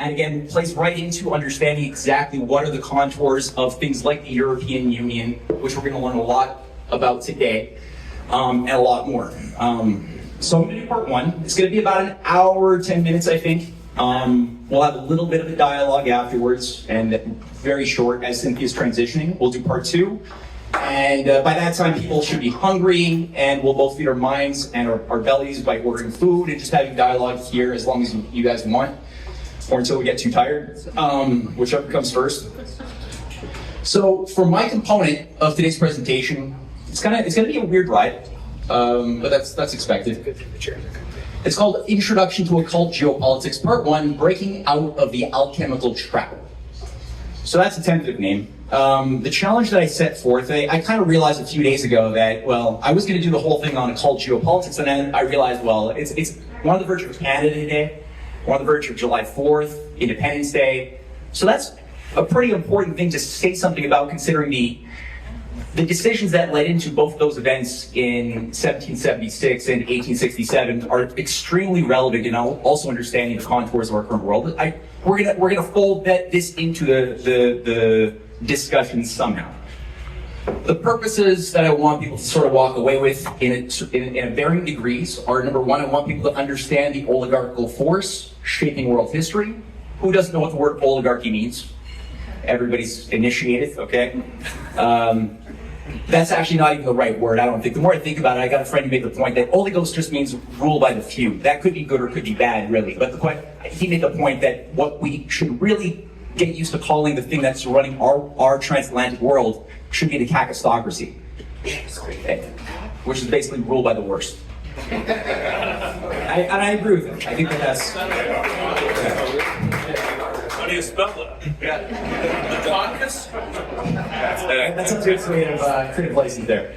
and again, plays right into understanding exactly what are the contours of things like the European Union, which we're going to learn a lot about today, and a lot more. So I'm going to do part one. It's going to be about an hour, 10 minutes, I think. We'll have a little bit of a dialogue afterwards, and very short as Cynthia's transitioning. We'll do part two. And by that time, people should be hungry, and we'll both feed our minds and our bellies by ordering food and just having dialogue here as long as you guys want, or until we get too tired, whichever comes first. So for my component of today's presentation, it's gonna be a weird ride, but that's expected. It's called Introduction to Occult Geopolitics, Part 1, Breaking Out of the Alchemical Trap. So that's a tentative name. The challenge that I set forth, I kind of realized a few days ago that, well, I was going to do the whole thing on occult geopolitics, and then I realized, well, it's one on the verge of Canada Day, we're on the verge of July 4th, Independence Day. So that's a pretty important thing to say something about, considering the decisions that led into both of those events in 1776 and 1867 are extremely relevant in also understanding the contours of our current world. We're gonna fold this into the discussion somehow. The purposes that I want people to sort of walk away with in varying degrees are, number one, I want people to understand the oligarchical force shaping world history. Who doesn't know what the word oligarchy means? Everybody's initiated, okay? That's actually not even the right word, I don't think. The more I think about it, I got a friend who made the point that oligos just means rule by the few. That could be good or could be bad, really. But he made the point that what we should really get used to calling the thing that's running our transatlantic world should be the kakistocracy, which is basically rule by the worst. And I agree with him. I think that's... How do you spell that? Yeah. The caucus? That's a good creative license there.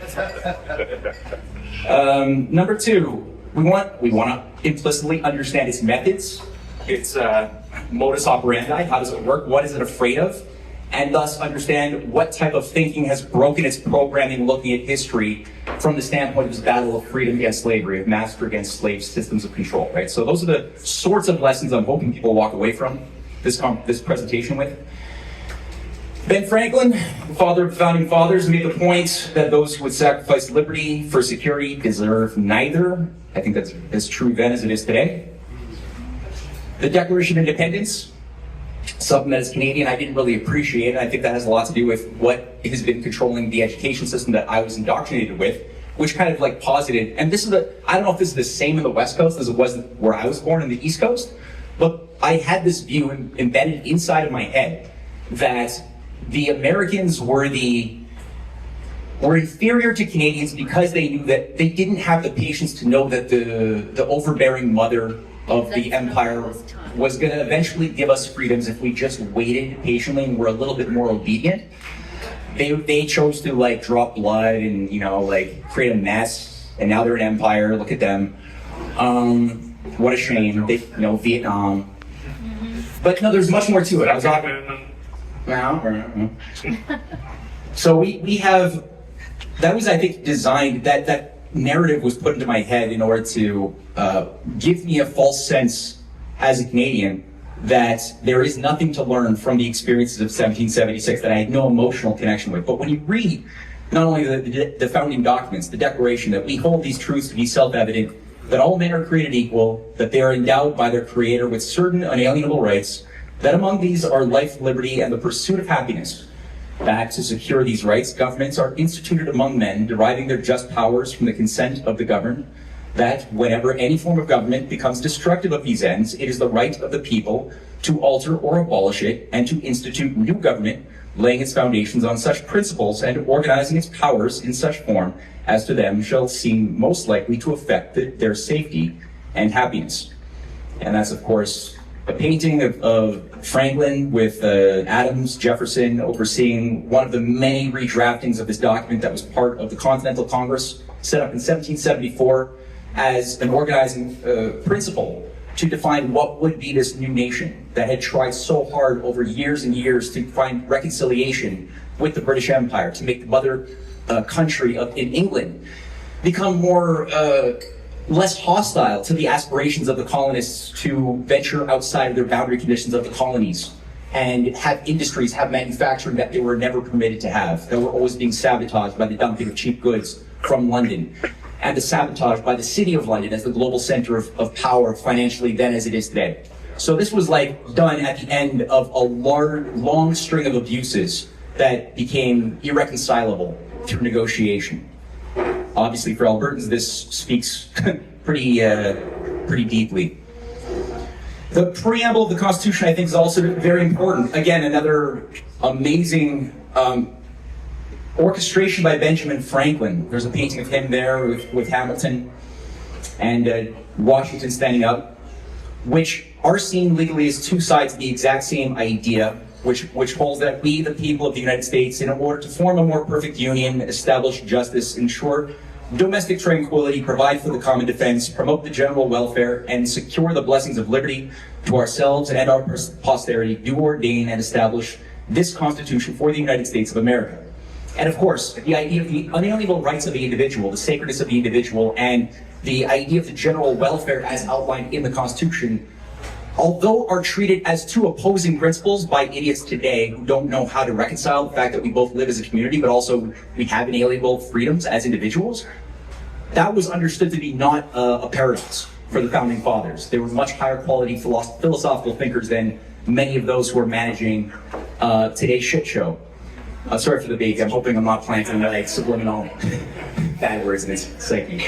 Number two, we want to implicitly understand its methods, its modus operandi, how does it work, what is it afraid of, and thus understand what type of thinking has broken its programming looking at history from the standpoint of this battle of freedom against slavery, of master against slave systems of control, right? So those are the sorts of lessons I'm hoping people walk away from this presentation with. Ben Franklin, the father of the founding fathers, made the point that those who would sacrifice liberty for security deserve neither. I think that's as true then as it is today. The Declaration of Independence, something that as Canadian I didn't really appreciate, and I think that has a lot to do with what has been controlling the education system that I was indoctrinated with, which kind of like posited, and this is I don't know if this is the same in the West Coast as it was where I was born in the East Coast, but I had this view embedded inside of my head that the Americans were inferior to Canadians because they knew that they didn't have the patience to know that the overbearing mother of the empire was going to eventually give us freedoms if we just waited patiently and were a little bit more obedient. They chose to like drop blood and like create a mess, and now they're an empire. Look at them. What a shame. Vietnam. But no, there's much more to it. I was talking. So we have, that was, I think, designed, that narrative was put into my head in order to give me a false sense as a Canadian that there is nothing to learn from the experiences of 1776 that I had no emotional connection with. But when you read not only the founding documents, the Declaration, that we hold these truths to be self-evident, that all men are created equal, that they are endowed by their Creator with certain unalienable rights, that among these are life, liberty, and the pursuit of happiness. That to secure these rights, governments are instituted among men, deriving their just powers from the consent of the governed. That whenever any form of government becomes destructive of these ends, it is the right of the people to alter or abolish it, and to institute new government, laying its foundations on such principles and organizing its powers in such form as to them shall seem most likely to affect their safety and happiness. And that's, of course, a painting of Franklin with Adams, Jefferson overseeing one of the many redraftings of this document that was part of the Continental Congress set up in 1774 as an organizing principle to define what would be this new nation that had tried so hard over years and years to find reconciliation with the British Empire, to make the mother country in England become more less hostile to the aspirations of the colonists to venture outside of their boundary conditions of the colonies and have industries, have manufacturing that they were never permitted to have, that were always being sabotaged by the dumping of cheap goods from London, and the sabotage by the city of London as the global center of power financially then as it is today. So this was like done at the end of a long string of abuses that became irreconcilable through negotiation. Obviously, for Albertans, this speaks pretty deeply. The preamble of the Constitution, I think, is also very important. Again, another amazing orchestration by Benjamin Franklin. There's a painting of him there with Hamilton and Washington standing up, which are seen legally as two sides of the exact same idea, which holds that we, the people of the United States, in order to form a more perfect union, establish justice, ensure domestic tranquility, provide for the common defense, promote the general welfare, and secure the blessings of liberty to ourselves and our posterity, do ordain and establish this Constitution for the United States of America. And of course, the idea of the unalienable rights of the individual, the sacredness of the individual, and the idea of the general welfare as outlined in the Constitution, although are treated as two opposing principles by idiots today who don't know how to reconcile the fact that we both live as a community, but also we have inalienable freedoms as individuals, that was understood to be not a paradox for the Founding Fathers. They were much higher quality philosophical thinkers than many of those who are managing today's shit show. Sorry for the baby, I'm hoping I'm not planting like subliminal bad words in its psyche.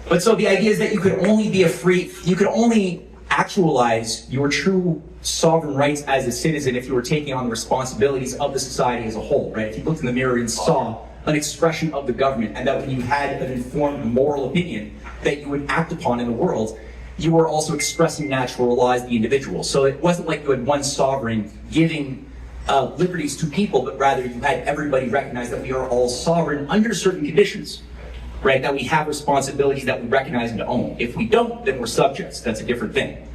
But so the idea is that you could only actualize your true sovereign rights as a citizen if you were taking on the responsibilities of the society as a whole, right? If you looked in the mirror and saw an expression of the government, and that when you had an informed moral opinion that you would act upon in the world, you were also expressing natural laws, the individual. So it wasn't like you had one sovereign giving liberties to people, but rather you had everybody recognize that we are all sovereign under certain conditions. Right, that we have responsibilities that we recognize and to own. If we don't, then we're subjects. That's a different thing.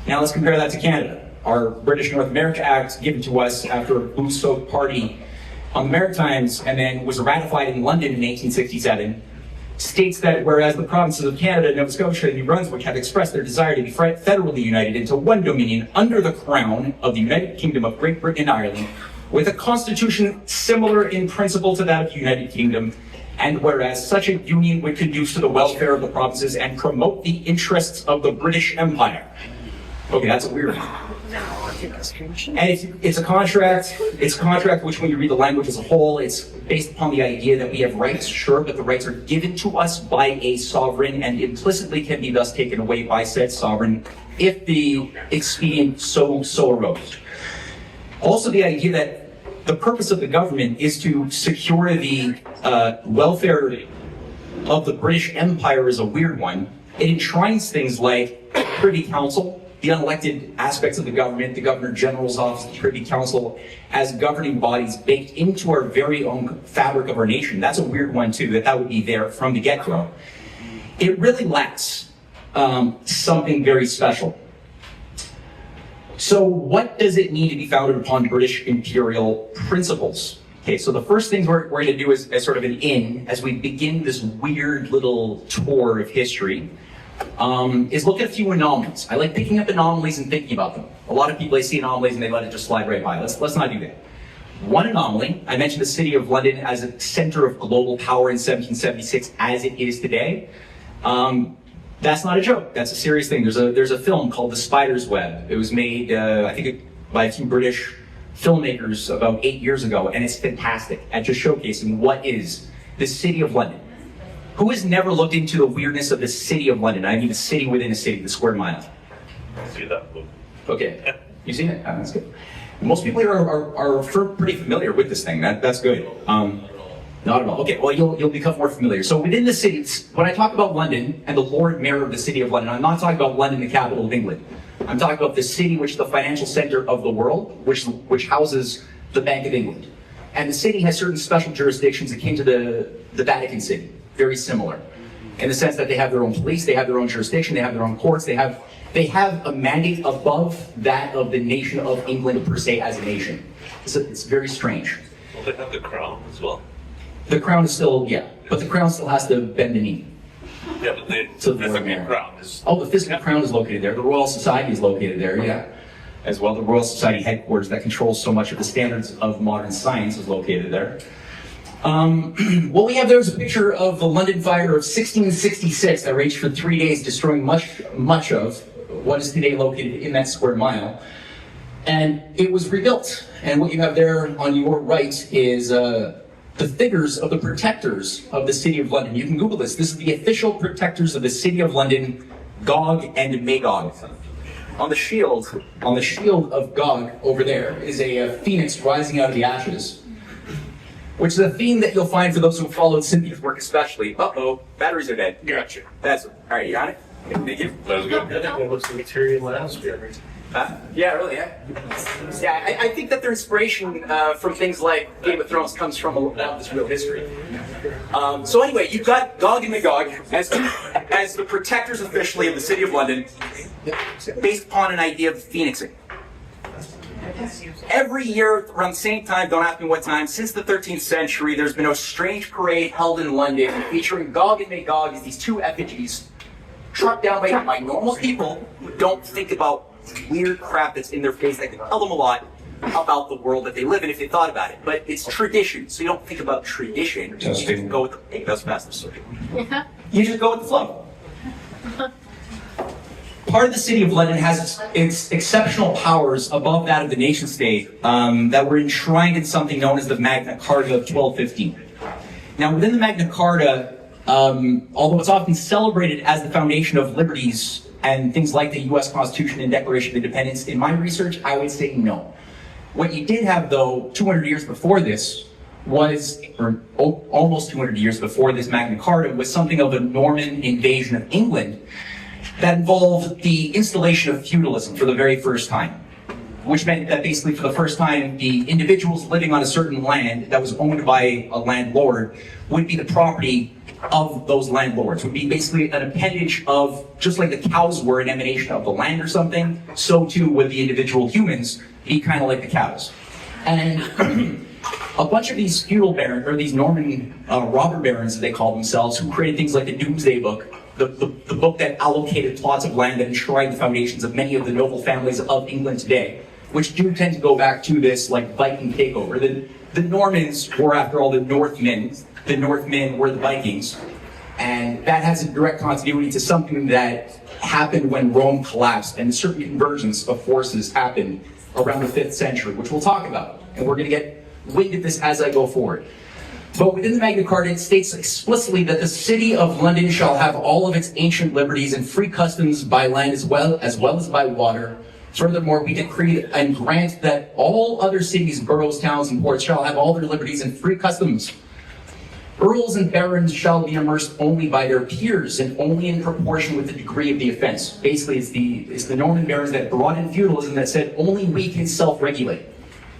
Now let's compare that to Canada. Our British North America Act, given to us after a blue-soaked party on the Maritimes, and then was ratified in London in 1867, states that whereas the provinces of Canada, Nova Scotia, and New Brunswick have expressed their desire to be federally united into one dominion under the crown of the United Kingdom of Great Britain and Ireland, with a constitution similar in principle to that of the United Kingdom, and whereas such a union would conduce to the welfare of the provinces and promote the interests of the British Empire. Okay, that's a weird one. And it's a contract which, when you read the language as a whole, it's based upon the idea that we have rights, sure, but the rights are given to us by a sovereign and implicitly can be thus taken away by said sovereign if the expedient so arose. Also, the idea that the purpose of the government is to secure the welfare of the British Empire is a weird one. It enshrines things like Privy Council, the unelected aspects of the government, the Governor General's office, the Privy Council, as governing bodies baked into our very own fabric of our nation. That's a weird one too, that would be there from the get-go. It really lacks something very special. So what does it need to be founded upon British imperial principles? Okay, so the first thing we're going to do is as sort of an in, as we begin this weird little tour of history, is look at a few anomalies. I like picking up anomalies and thinking about them. A lot of people, they see anomalies and they let it just slide right by. Let's not do that. One anomaly, I mentioned the city of London as a center of global power in 1776 as it is today. That's not a joke. That's a serious thing. There's a film called The Spider's Web. It was made, I think, by a few British filmmakers about 8 years ago, and it's fantastic at just showcasing what is the city of London. Who has never looked into the weirdness of the city of London? I mean, the city within a city, the square mile. I see that book. Okay, you seen it? Oh, that's good. Most people here are pretty familiar with this thing. That's good. Not at all. Okay, well, you'll become more familiar. So within the cities, when I talk about London and the Lord Mayor of the City of London, I'm not talking about London, the capital of England. I'm talking about the city which is the financial center of the world, which houses the Bank of England. And the city has certain special jurisdictions akin to the Vatican City, very similar, in the sense that they have their own police, they have their own jurisdiction, they have their own courts, they have a mandate above that of the nation of England per se as a nation. It's very strange. Well, they have the crown as well. The crown is still, yeah. but the crown still has to bend the knee. Yeah, but the So the physical Lord crown is. Oh, the physical crown is located there. The Royal Society is located there, yeah. As well, the Royal Society headquarters that controls so much of the standards of modern science is located there. What we have there is a picture of the London fire of 1666 that raged for 3 days, destroying much of what is today located in that square mile. And it was rebuilt. And what you have there on your right is the figures of the protectors of the City of London. You can Google this. This is the official protectors of the City of London, Gog and Magog. On the shield of Gog over there is a phoenix rising out of the ashes, which is a theme that you'll find for those who followed Cynthia's work especially. Uh-oh, batteries are dead. Gotcha. All right, you got it? Thank you. That was good. I think that looks like Tyrion Lannister. Yeah, really, yeah. Yeah, I think that their inspiration from things like Game of Thrones comes from a lot of this real history. So anyway, you've got Gog and Magog as the protectors officially of the City of London, based upon an idea of phoenixing. Every year around the same time, don't ask me what time, since the 13th century, there's been a strange parade held in London featuring Gog and Magog as these two effigies trucked down by normal people who don't think about weird crap that's in their face that can tell them a lot about the world that they live in if they thought about it. But it's tradition, so you don't think about tradition. You just go with the that's fast. You just go with the flow. Part of the City of London has its exceptional powers above that of the nation state that were enshrined in something known as the Magna Carta of 1215. Now, within the Magna Carta, although it's often celebrated as the foundation of liberties and things like the U.S. Constitution and Declaration of Independence, in my research, I would say no. What you did have, though, 200 years before this was, or almost 200 years before this Magna Carta, was something of a Norman invasion of England that involved the installation of feudalism for the very first time, which meant that basically for the first time, the individuals living on a certain land that was owned by a landlord would be the property of those landlords, would be basically an appendage of, just like the cows were an emanation of the land or something, so too would the individual humans be kind of like the cows. And a bunch of these feudal barons, or these Norman robber barons as they call themselves, who created things like the Doomsday Book, the book that allocated plots of land that enshrined the foundations of many of the noble families of England today, which do tend to go back to this like Viking takeover. The Normans were, after all, the Northmen. The Northmen were the Vikings, and that has a direct continuity to something that happened when Rome collapsed, and certain convergence of forces happened around the 5th century, which we'll talk about, and we're going to get wind of this as I go forward. But within the Magna Carta, it states explicitly that the City of London shall have all of its ancient liberties and free customs by land as well as by water. Furthermore, we decree and grant that all other cities, boroughs, towns, and ports shall have all their liberties and free customs. Earls and barons shall be immersed only by their peers and only in proportion with the degree of the offense. Basically, it's the Norman barons that brought in feudalism that said only we can self-regulate.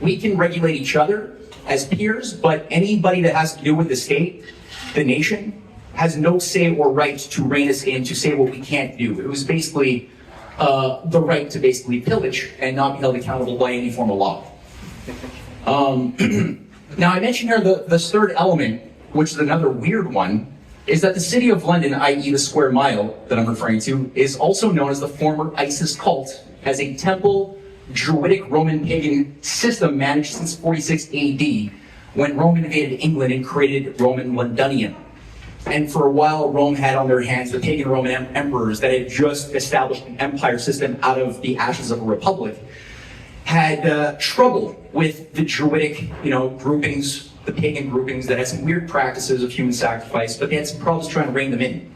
We can regulate each other as peers, but anybody that has to do with the state, the nation, has no say or right to rein us in, to say what we can't do. It was basically the right to basically pillage and not be held accountable by any form of law. Now, I mentioned here the third element, which is another weird one, is that the City of London, i.e. the square mile that I'm referring to, is also known as the former ISIS cult, as a temple, Druidic Roman pagan system managed since 46 AD, when Rome invaded England and created Roman Londinium. And for a while, Rome had on their hands the pagan Roman emperors that had just established an empire system out of the ashes of a republic, had trouble with the Druidic, groupings, the pagan groupings that had some weird practices of human sacrifice, but they had some problems trying to rein them in.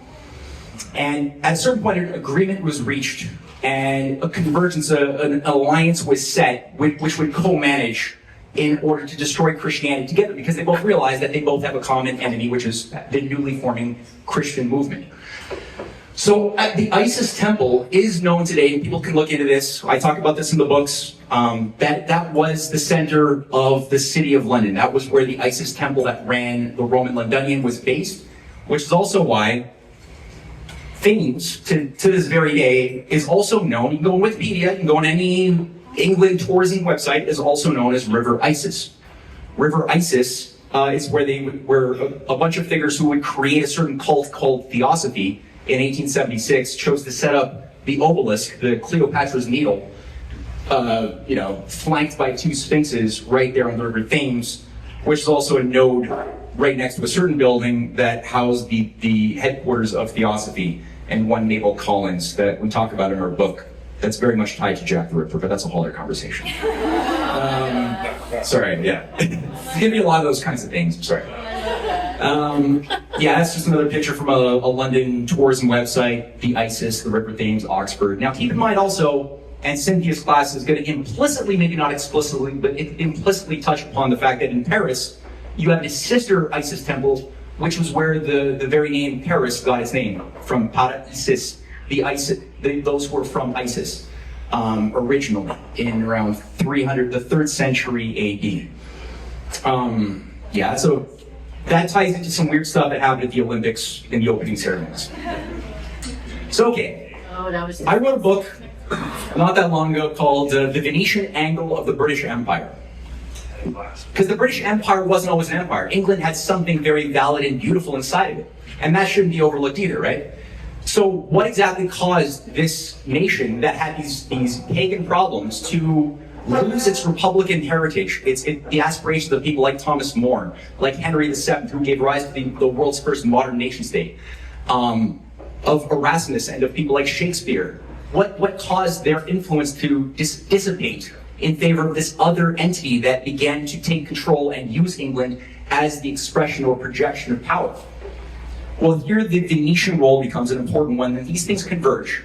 And at a certain point, an agreement was reached, and a convergence, an alliance was set, which would co-manage in order to destroy Christianity together, because they both realized that they both have a common enemy, which is the newly forming Christian movement. So the Isis temple is known today, and people can look into this. I talk about this in the books. That was the center of the City of London. That was where the Isis temple that ran the Roman Londinium was based, which is also why Thames, to this very day, is also known. You can go on Wikipedia, you can go on any England tourism website, is also known as River Isis. River Isis It's where they were a bunch of figures who would create a certain cult called Theosophy in 1876 chose to set up the obelisk, the Cleopatra's Needle, flanked by two sphinxes right there on the River Thames, which is also a node right next to a certain building that housed the headquarters of Theosophy, and one Mabel Collins that we talk about in our book that's very much tied to Jack the Ripper, but that's a whole other conversation. Sorry, yeah. Give me a lot of those kinds of things, I'm sorry. That's just another picture from a London tourism website, the Isis, the Ripper Thames, Oxford. Now keep in mind also, and Cynthia's class is going to implicitly, maybe not explicitly, but implicitly touch upon the fact that in Paris, you have a sister Isis temple, which was where the very name Paris got its name, from Para Isis, those who were from Isis, originally in around 300, the 3rd century AD. So that ties into some weird stuff that happened at the Olympics in the opening ceremonies. So, okay, I wrote a book not that long ago called The Venetian Angle of the British Empire. Because the British Empire wasn't always an empire. England had something very valid and beautiful inside of it. And that shouldn't be overlooked either, right? So what exactly caused this nation that had these pagan problems to lose its republican heritage, the aspirations of people like Thomas More, like Henry VII, who gave rise to the world's first modern nation state, of Erasmus and of people like Shakespeare? What caused their influence to dissipate in favor of this other entity that began to take control and use England as the expression or projection of power? Well, here the Venetian role becomes an important one, and these things converge.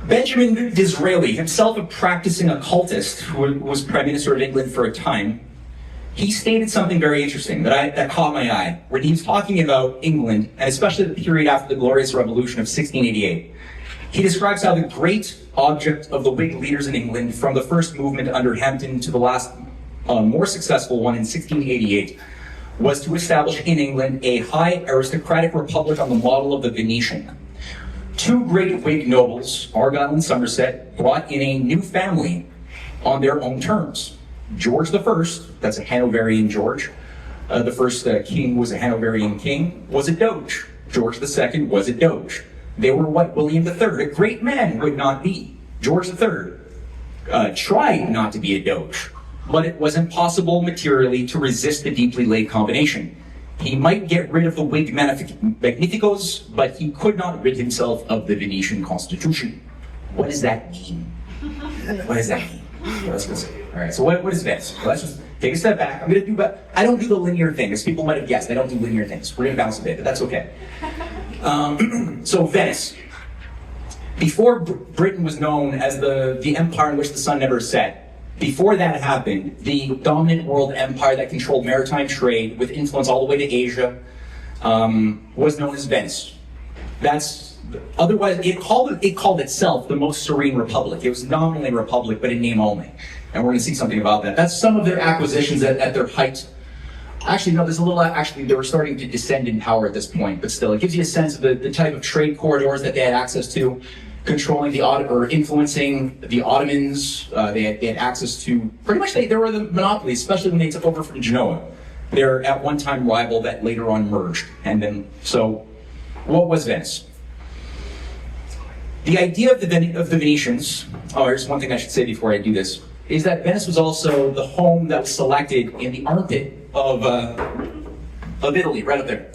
Benjamin Disraeli, himself a practicing occultist who was Prime Minister of England for a time, he stated something very interesting that caught my eye, when he was talking about England, and especially the period after the Glorious Revolution of 1688. He describes how the great object of the Whig leaders in England, from the first movement under Hampden to the last more successful one in 1688, was to establish in England a high aristocratic republic on the model of the Venetian. Two great Whig nobles, Argyll and Somerset, brought in a new family on their own terms. George I, that's a Hanoverian George, the first king was a Hanoverian king, was a doge. George II was a doge. They were what William III, a great man, would not be. George III tried not to be a doge, but it was impossible materially to resist the deeply laid combination. He might get rid of the Whig Magnificos, but he could not rid himself of the Venetian Constitution. What does that mean? What does that mean? Let's go see. All right, so what is Venice? Well, let's just take a step back. I don't do the linear thing, as people might have guessed. I don't do linear things. We're going to bounce a bit, but that's okay. So Venice. Before Britain was known as the empire in which the sun never set, before that happened, the dominant world empire that controlled maritime trade with influence all the way to Asia was known as Venice. Otherwise, it called itself the most serene republic. It was nominally a republic, but in name only. And we're going to see something about that. That's some of their acquisitions at their height. Actually, no, they were starting to descend in power at this point, but still, it gives you a sense of the type of trade corridors that they had access to, controlling influencing the Ottomans. They had access to, pretty much they were the monopoly, especially when they took over from Genoa. They're at one time rival that later on merged. So what was Venice? The idea of the Venetians, there's one thing I should say before I do this, is that Venice was also the home that was selected in the armpit of Italy, right up there.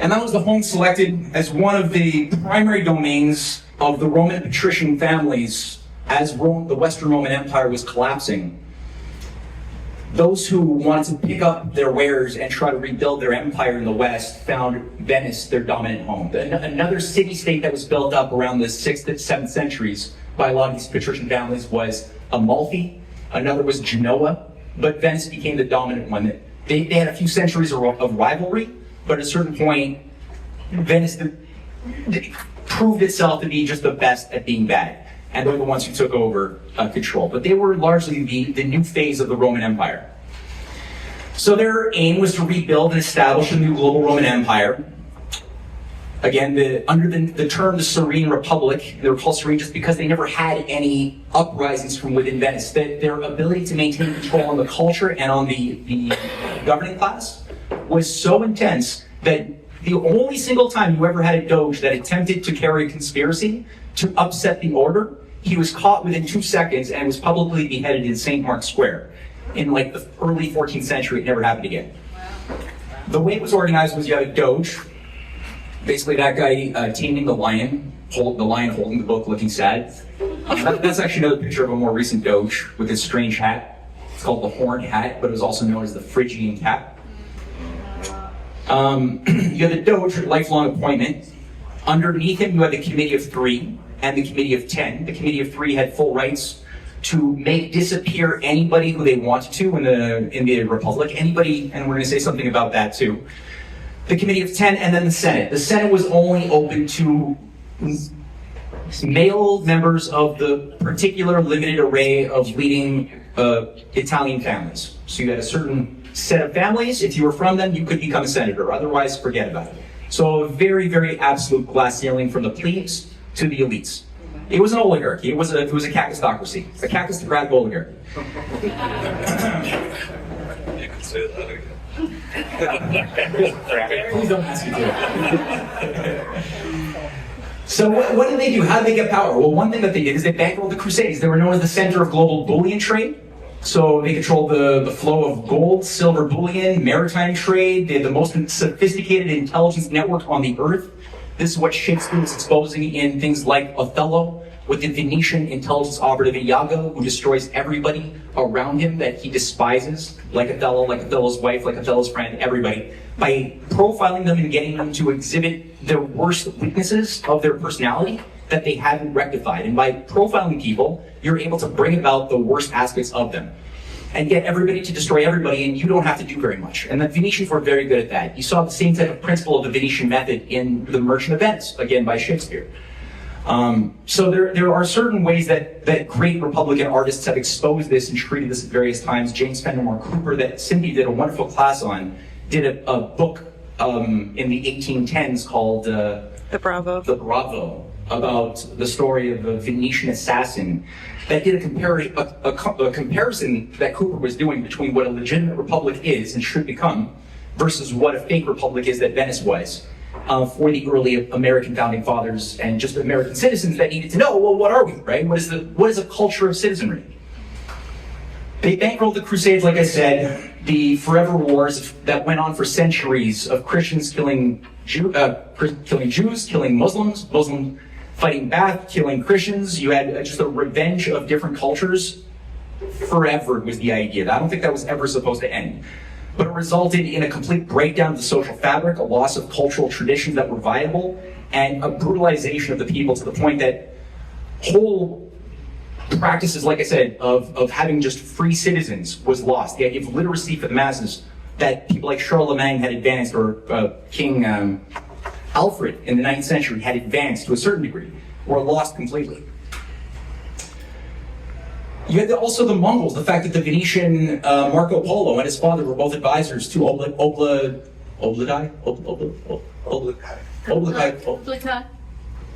And that was the home selected as one of the primary domains of the Roman patrician families as the Western Roman Empire was collapsing. Those who wanted to pick up their wares and try to rebuild their empire in the West found Venice their dominant home. Another city-state that was built up around the 6th and 7th centuries by a lot of these patrician families was Amalfi. Another was Genoa, but Venice became the dominant one. They had a few centuries of rivalry, but at a certain point, Venice proved itself to be just the best at being bad. And they're the ones who took over control. But they were largely the new phase of the Roman Empire. So their aim was to rebuild and establish a new global Roman Empire. Again, under the term the Serene Republic, they were called Serene just because they never had any uprisings from within Venice. Their ability to maintain control on the culture and on the governing class was so intense that the only single time you ever had a doge that attempted to carry a conspiracy to upset the order, he was caught within 2 seconds and was publicly beheaded in St. Mark's Square. In like the early 14th century, it never happened again. The way it was organized was you had a doge, basically that guy taming the lion holding the book looking sad. That's actually another picture of a more recent doge with his strange hat. It's called the horned hat, but it was also known as the Phrygian cap. You had the doge, lifelong appointment. Underneath him, you had the Committee of Three and the Committee of 10. The Committee of Three had full rights to make disappear anybody who they wanted to in the Republic. Anybody, and we're going to say something about that too. The Committee of 10, and then the Senate. The Senate was only open to male members of the particular limited array of leading Italian families. So you had a certain set of families. If you were from them, you could become a senator. Otherwise, forget about it. So a very, very absolute glass ceiling from the plebes to the elites. It was an oligarchy. It was a cacistocracy. A cacistocratic oligarchy. You could say that again. Please don't ask me to. So what did they do? How did they get power? Well, one thing that they did is they bankrolled the Crusades. They were known as the center of global bullion trade. So they controlled the flow of gold, silver bullion, maritime trade. They had the most sophisticated intelligence network on the earth. This is what Shakespeare was exposing in things like Othello, with the Venetian intelligence operative Iago, who destroys everybody around him that he despises, like Othello, like Othello's wife, like Othello's friend, everybody, by profiling them and getting them to exhibit their worst weaknesses of their personality that they haven't rectified. And by profiling people, you're able to bring about the worst aspects of them and get everybody to destroy everybody, and you don't have to do very much. And the Venetians were very good at that. You saw the same type of principle of the Venetian method in The Merchant of Venice, again by Shakespeare. So there are certain ways that great Republican artists have exposed this and treated this at various times. James Fenimore Cooper, that Cynthia did a wonderful class on, did a book in the 1810s called The Bravo, about the story of a Venetian assassin that did a comparison that Cooper was doing between what a legitimate republic is and should become versus what a fake republic is that Venice was. For the early American founding fathers and just American citizens that needed to know, well, what are we, right? What is a culture of citizenry? They bankrolled the Crusades, like I said, the forever wars that went on for centuries of Christians killing Jews, killing Muslims, Muslims fighting back, killing Christians. You had just a revenge of different cultures. Forever was the idea. I don't think that was ever supposed to end. But it resulted in a complete breakdown of the social fabric, a loss of cultural traditions that were viable, and a brutalization of the people to the point that whole practices, like I said, of having just free citizens was lost. The idea of literacy for the masses that people like Charlemagne had advanced, or King Alfred in the 9th century had advanced to a certain degree, were lost completely. You had also the Mongols, the fact that the Venetian Marco Polo and his father were both advisors to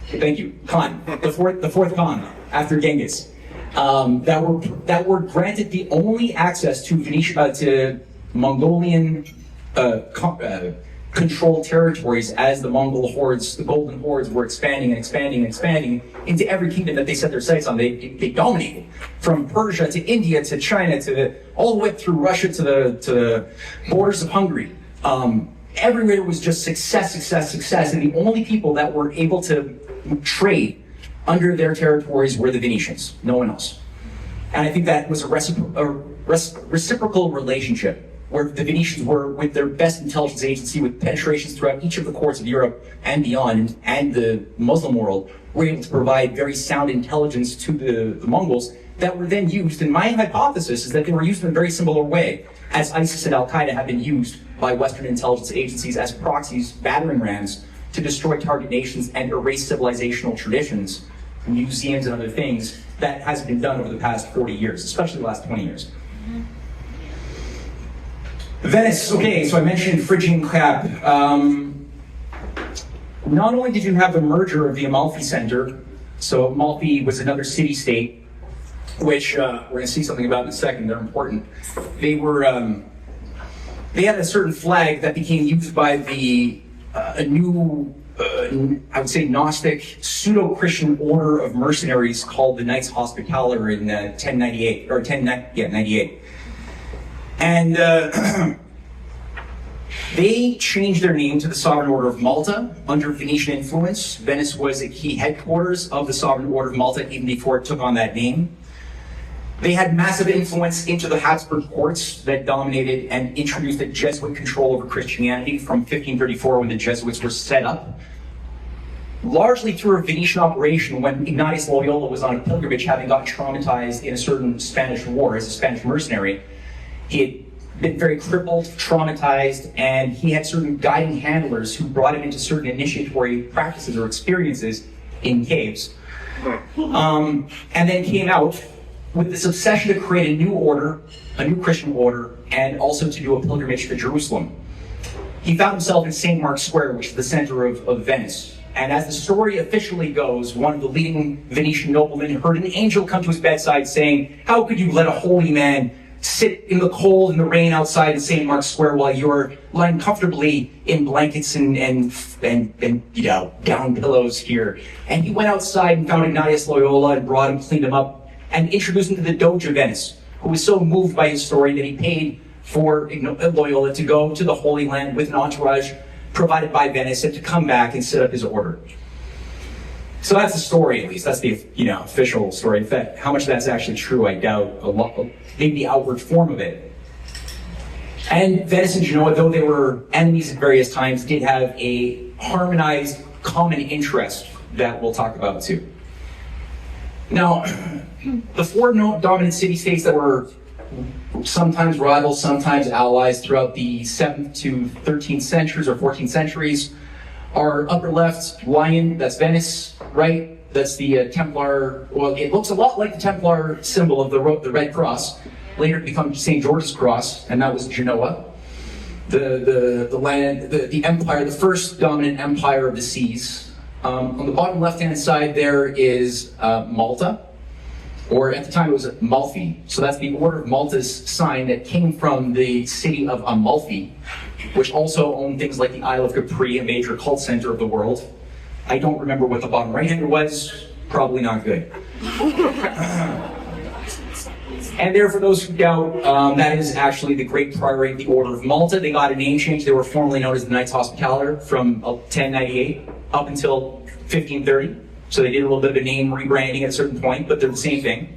Thank you, Khan, the fourth Khan after Genghis, that were granted the only access to to Mongolian controlled territories as the Mongol hordes, the Golden Hordes, were expanding and expanding and expanding into every kingdom that they set their sights on. They dominated from Persia to India to China to all the way through Russia to the borders of Hungary. Everywhere was just success, success, success, and the only people that were able to trade under their territories were the Venetians, no one else. And I think that was a reciprocal relationship, where the Venetians were, with their best intelligence agency, with penetrations throughout each of the courts of Europe and beyond, and the Muslim world, were able to provide very sound intelligence to the Mongols that were then used. And my hypothesis is that they were used in a very similar way as ISIS and Al-Qaeda have been used by Western intelligence agencies as proxies, battering rams, to destroy target nations and erase civilizational traditions, museums and other things. That hasn't been done over the past 40 years, especially the last 20 years. Venice, okay, so I mentioned Phrygian cap. not only did you have the merger of the Amalfi Center, so Amalfi was another city-state, which we're going to see something about in a second. They're important. They had a certain flag that became used by a new, I would say, Gnostic, pseudo-Christian order of mercenaries called the Knights Hospitaller in 1098 or 98. And they changed their name to the Sovereign Order of Malta under Venetian influence. Venice was a key headquarters of the Sovereign Order of Malta even before it took on that name. They had massive influence into the Habsburg courts that dominated and introduced a Jesuit control over Christianity from 1534 when the Jesuits were set up. Largely through a Venetian operation when Ignatius Loyola was on a pilgrimage having gotten traumatized in a certain Spanish war as a Spanish mercenary. He had been very crippled, traumatized, and he had certain guiding handlers who brought him into certain initiatory practices or experiences in caves. And then came out with this obsession to create a new order, a new Christian order, and also to do a pilgrimage to Jerusalem. He found himself in St. Mark's Square, which is the center of Venice. And as the story officially goes, one of the leading Venetian noblemen heard an angel come to his bedside saying, "How could you let a holy man sit in the cold and the rain outside in St. Mark's Square while you're lying comfortably in blankets and you know, down pillows here?" And he went outside and found Ignatius Loyola and brought him, cleaned him up, and introduced him to the Doge of Venice, who was so moved by his story that he paid for Loyola to go to the Holy Land with an entourage provided by Venice and to come back and set up his order. So that's the story, at least. That's the official story. In fact, how much that's actually true, I doubt. A lot, maybe the outward form of it. And Venice and Genoa, though they were enemies at various times, did have a harmonized common interest that we'll talk about too. Now, the four dominant city-states that were sometimes rivals, sometimes allies throughout the 7th to 13th centuries or 14th centuries are upper left, lion, that's Venice, right? That's the Templar, well, it looks a lot like the Templar symbol of the Red Cross. Later it becomes St. George's Cross, and that was Genoa. The empire, the first dominant empire of the seas. On the bottom left-hand side there is Malta, or at the time it was Amalfi. So that's the Order of Malta's sign that came from the city of Amalfi, which also owned things like the Isle of Capri, a major cult center of the world. I don't remember what the bottom right-hander was, probably not good. And there, for those who doubt, that is actually the Great Priory of the Order of Malta. They got a name change. They were formerly known as the Knights Hospitaller from 1098 up until 1530. So they did a little bit of a name rebranding at a certain point, but they're the same thing.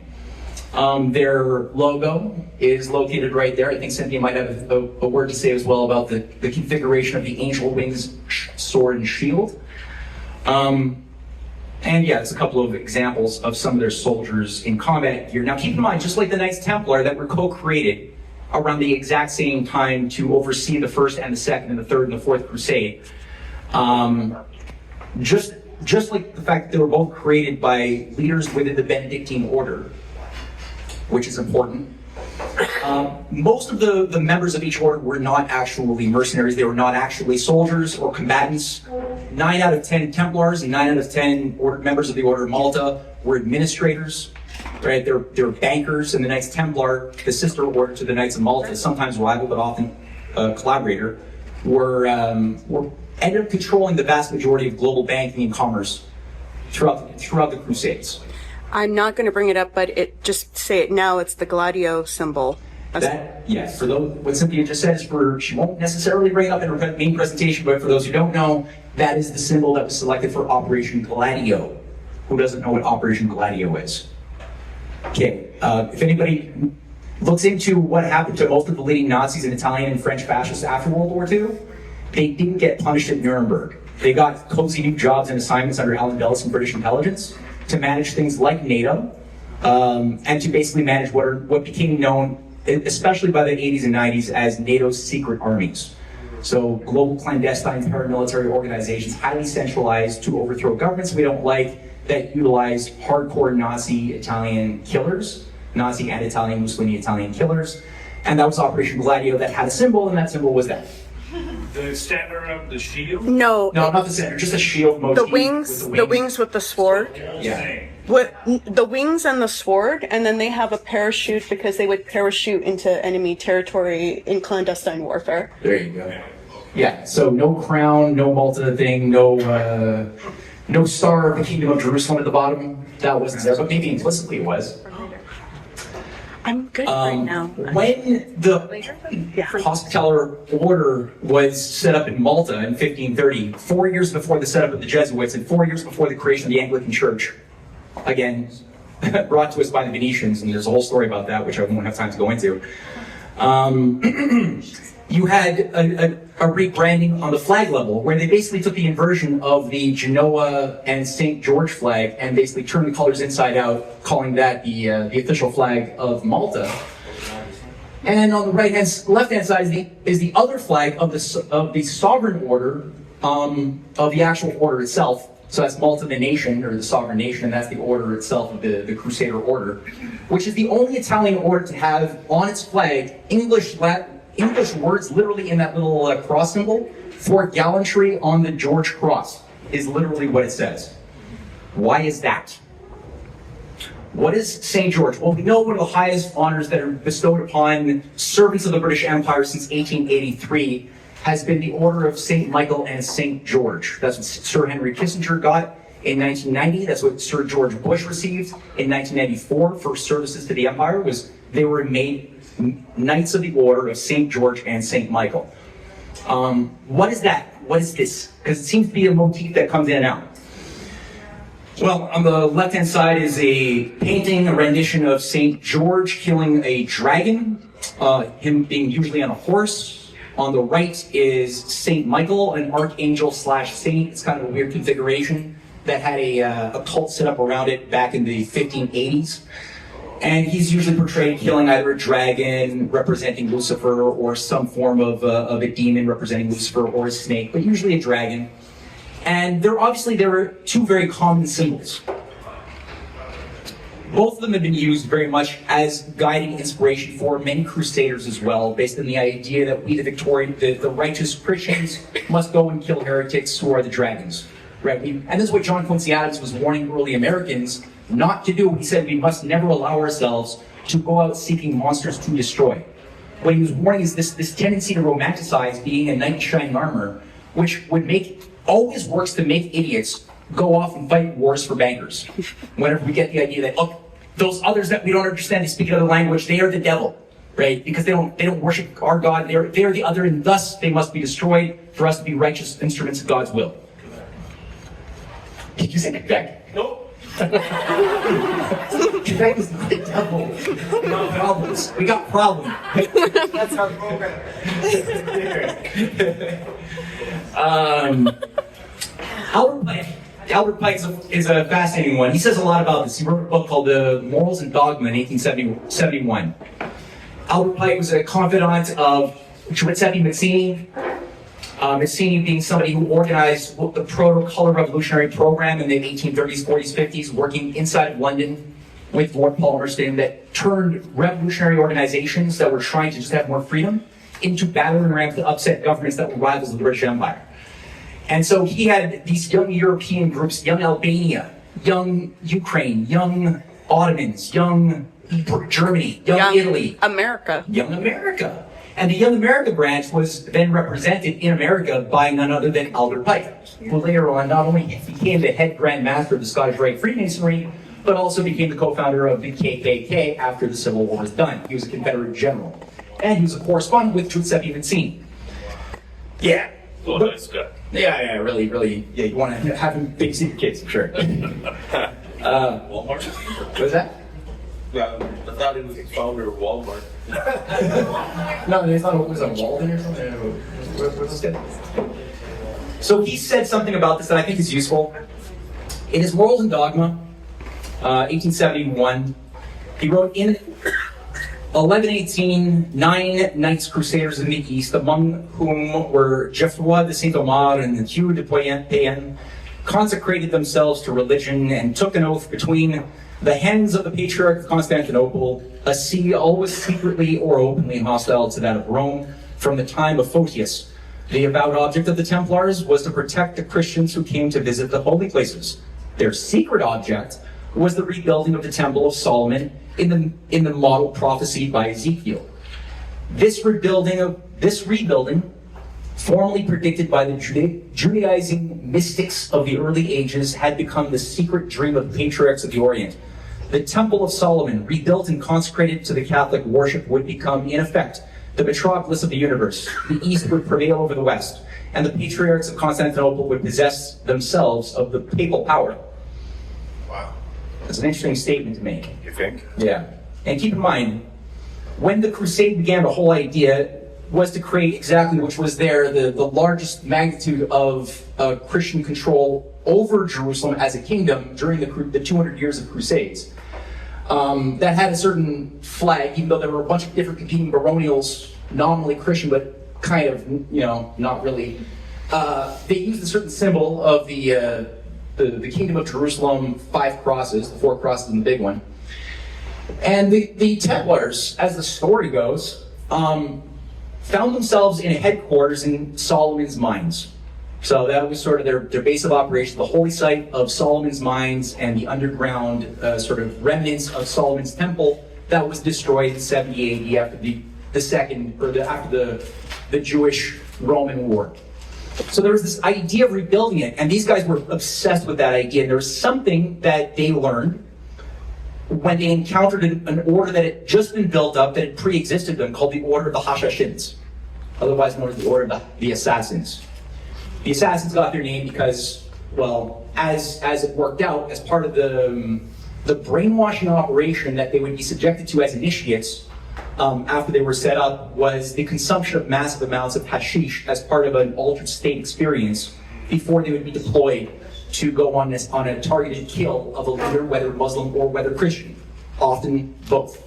Their logo is located right there. I think Cynthia might have a word to say as well about the configuration of the angel wings, sword, and shield. And yeah, it's a couple of examples of some of their soldiers in combat gear. Now keep in mind, just like the Knights Templar that were co-created around the exact same time to oversee the first and the second and the third and the fourth crusade, just like the fact that they were both created by leaders within the Benedictine order, which is important. Most of the members of each order were not actually mercenaries. They were not actually soldiers or combatants. 9 out of 10 Templars and 9 out of 10 members of the Order of Malta were administrators, right? They're bankers, and the Knights Templar, the sister order to the Knights of Malta, sometimes rival but often collaborator, were ended up controlling the vast majority of global banking and commerce throughout the Crusades. I'm not going to bring it up, but just say it now. It's the Gladio symbol. Yes, for those, what Cynthia just said is she won't necessarily bring it up in her main presentation, but for those who don't know, that is the symbol that was selected for Operation Gladio. Who doesn't know what Operation Gladio is? Okay, if anybody looks into what happened to most of the leading Nazis and Italian and French fascists after World War II, they didn't get punished at Nuremberg. They got cozy new jobs and assignments under Allen Dulles and British intelligence to manage things like NATO, and to basically manage what became known, especially by the 80s and 90s, as NATO's secret armies. So global clandestine paramilitary organizations, highly centralized to overthrow governments we don't like, that utilize hardcore Nazi Italian killers, Nazi and Italian, Mussolini Italian killers. And that was Operation Gladio that had a symbol, and that symbol was that. The standard of the shield? No, No, not the center, just a shield motif. the wings with the sword. Yeah. With the wings and the sword, and then they have a parachute because they would parachute into enemy territory in clandestine warfare. There you go. Yeah, so no crown, no Malta thing, no star of the Kingdom of Jerusalem at the bottom. That wasn't there, but maybe implicitly it was. I'm good right now. When the Yeah. Hospitaller Order was set up in Malta in 1530, 4 years before the setup of the Jesuits and 4 years before the creation of the Anglican Church, again, brought to us by the Venetians, and there's a whole story about that, which I won't have time to go into. You had a rebranding on the flag level, where they basically took the inversion of the Genoa and St. George flag and basically turned the colors inside out, calling that the official flag of Malta. And on the left-hand side is the other flag of the sovereign order of the actual order itself. So that's Malta, the nation, or the sovereign nation, and that's the order itself of the Crusader order, which is the only Italian order to have on its flag English words literally in that little cross symbol for gallantry on the George cross is literally what it says. Why is that? What is St. George? Well, we know one of the highest honors that are bestowed upon servants of the British Empire since 1883 has been the Order of St. Michael and St. George. That's what Sir Henry Kissinger got in 1990. That's what Sir George Bush received in 1994 for services to the Empire. They were made Knights of the Order of St. George and St. Michael. What is that? What is this? Because it seems to be a motif that comes in and out. Well, on the left-hand side is a painting, a rendition of St. George killing a dragon, him being usually on a horse. On the right is St. Michael, an archangel/saint. It's kind of a weird configuration that had a cult set up around it back in the 1580s. And he's usually portrayed killing either a dragon representing Lucifer or some form of a demon representing Lucifer or a snake, but usually a dragon. And there are two very common symbols. Both of them have been used very much as guiding inspiration for many crusaders as well, based on the idea that we, the righteous Christians, must go and kill heretics who are the dragons. Right? And this is what John Quincy Adams was warning early Americans not to do. He said we must never allow ourselves to go out seeking monsters to destroy. What he was warning is this tendency to romanticize being a knight in shining armor, which always works to make idiots go off and fight wars for bankers. Whenever we get the idea that, look, those others that we don't understand, they speak another language, they are the devil, right? Because they don't worship our God, they are the other, and thus they must be destroyed for us to be righteous instruments of God's will. Did you say Quebec? Nope. Quebec is not the devil. We got problems. We got problems. That's our program. Albert Pike is a fascinating one. He says a lot about this. He wrote a book called Morals and Dogma in 1871. Albert Pike was a confidant of Giuseppe Mazzini. Mazzini being somebody who organized the proto-color revolutionary program in the 1830s, 40s, 50s, working inside of London with Lord Palmerston, that turned revolutionary organizations that were trying to just have more freedom into battering rams to upset governments that were rivals of the British Empire. And so he had these young European groups, young Albania, young Ukraine, young Ottomans, young Germany, young Italy. Young America. And the Young America branch was then represented in America by none other than Albert Pike, who later on not only became the head Grand Master of the Scottish Rite Freemasonry, but also became the co-founder of the KKK after the Civil War was done. He was a Confederate general. And he was a correspondent with Giuseppe Mazzini. Yeah. Oh, nice guy. Yeah, really, yeah, you want to have him babysit your kids, I'm sure. Walmart? What was that? Yeah, I thought he was the founder of Walmart. No, there's not, was it Walden or something? What's this? So he said something about this that I think is useful. In his Morals and Dogma, 1871, he wrote, in 1118, 9 Knights Crusaders in the East, among whom were Geoffroy de Saint-Omer and Hugh de Payenne, consecrated themselves to religion and took an oath between the hands of the Patriarch of Constantinople, a see always secretly or openly hostile to that of Rome, from the time of Photius, The avowed object of the Templars was to protect the Christians who came to visit the holy places. Their secret object was the rebuilding of the Temple of Solomon in the model prophesied by Ezekiel. This rebuilding, formally predicted by the Judaizing mystics of the early ages, had become the secret dream of patriarchs of the Orient. The Temple of Solomon, rebuilt and consecrated to the Catholic worship, would become, in effect, the metropolis of the universe. The East would prevail over the West, and the patriarchs of Constantinople would possess themselves of the papal power. Wow. That's an interesting statement to make. You think? Yeah. And keep in mind, when the Crusade began, the whole idea was to create exactly, which was there, the largest magnitude of Christian control over Jerusalem as a kingdom during the 200 years of Crusades. That had a certain flag, even though there were a bunch of different competing baronials, nominally Christian, but kind of, not really. They used a certain symbol of the Kingdom of Jerusalem, 5 crosses, the 4 crosses and the big one. And the Templars, as the story goes, found themselves in a headquarters in Solomon's Mines. So that was sort of their base of operation, the holy site of Solomon's Mines and the underground sort of remnants of Solomon's Temple that was destroyed in 70 AD after the Jewish-Roman War. So there was this idea of rebuilding it, and these guys were obsessed with that idea. And there was something that they learned when they encountered an order that had just been built up, that had pre-existed them, called the Order of the Hashashins, otherwise known as the Order of the Assassins. The Assassins got their name because, well, as it worked out, as part of the brainwashing operation that they would be subjected to as initiates after they were set up, was the consumption of massive amounts of hashish as part of an altered state experience before they would be deployed to go on a targeted kill of a leader, whether Muslim or whether Christian, often both.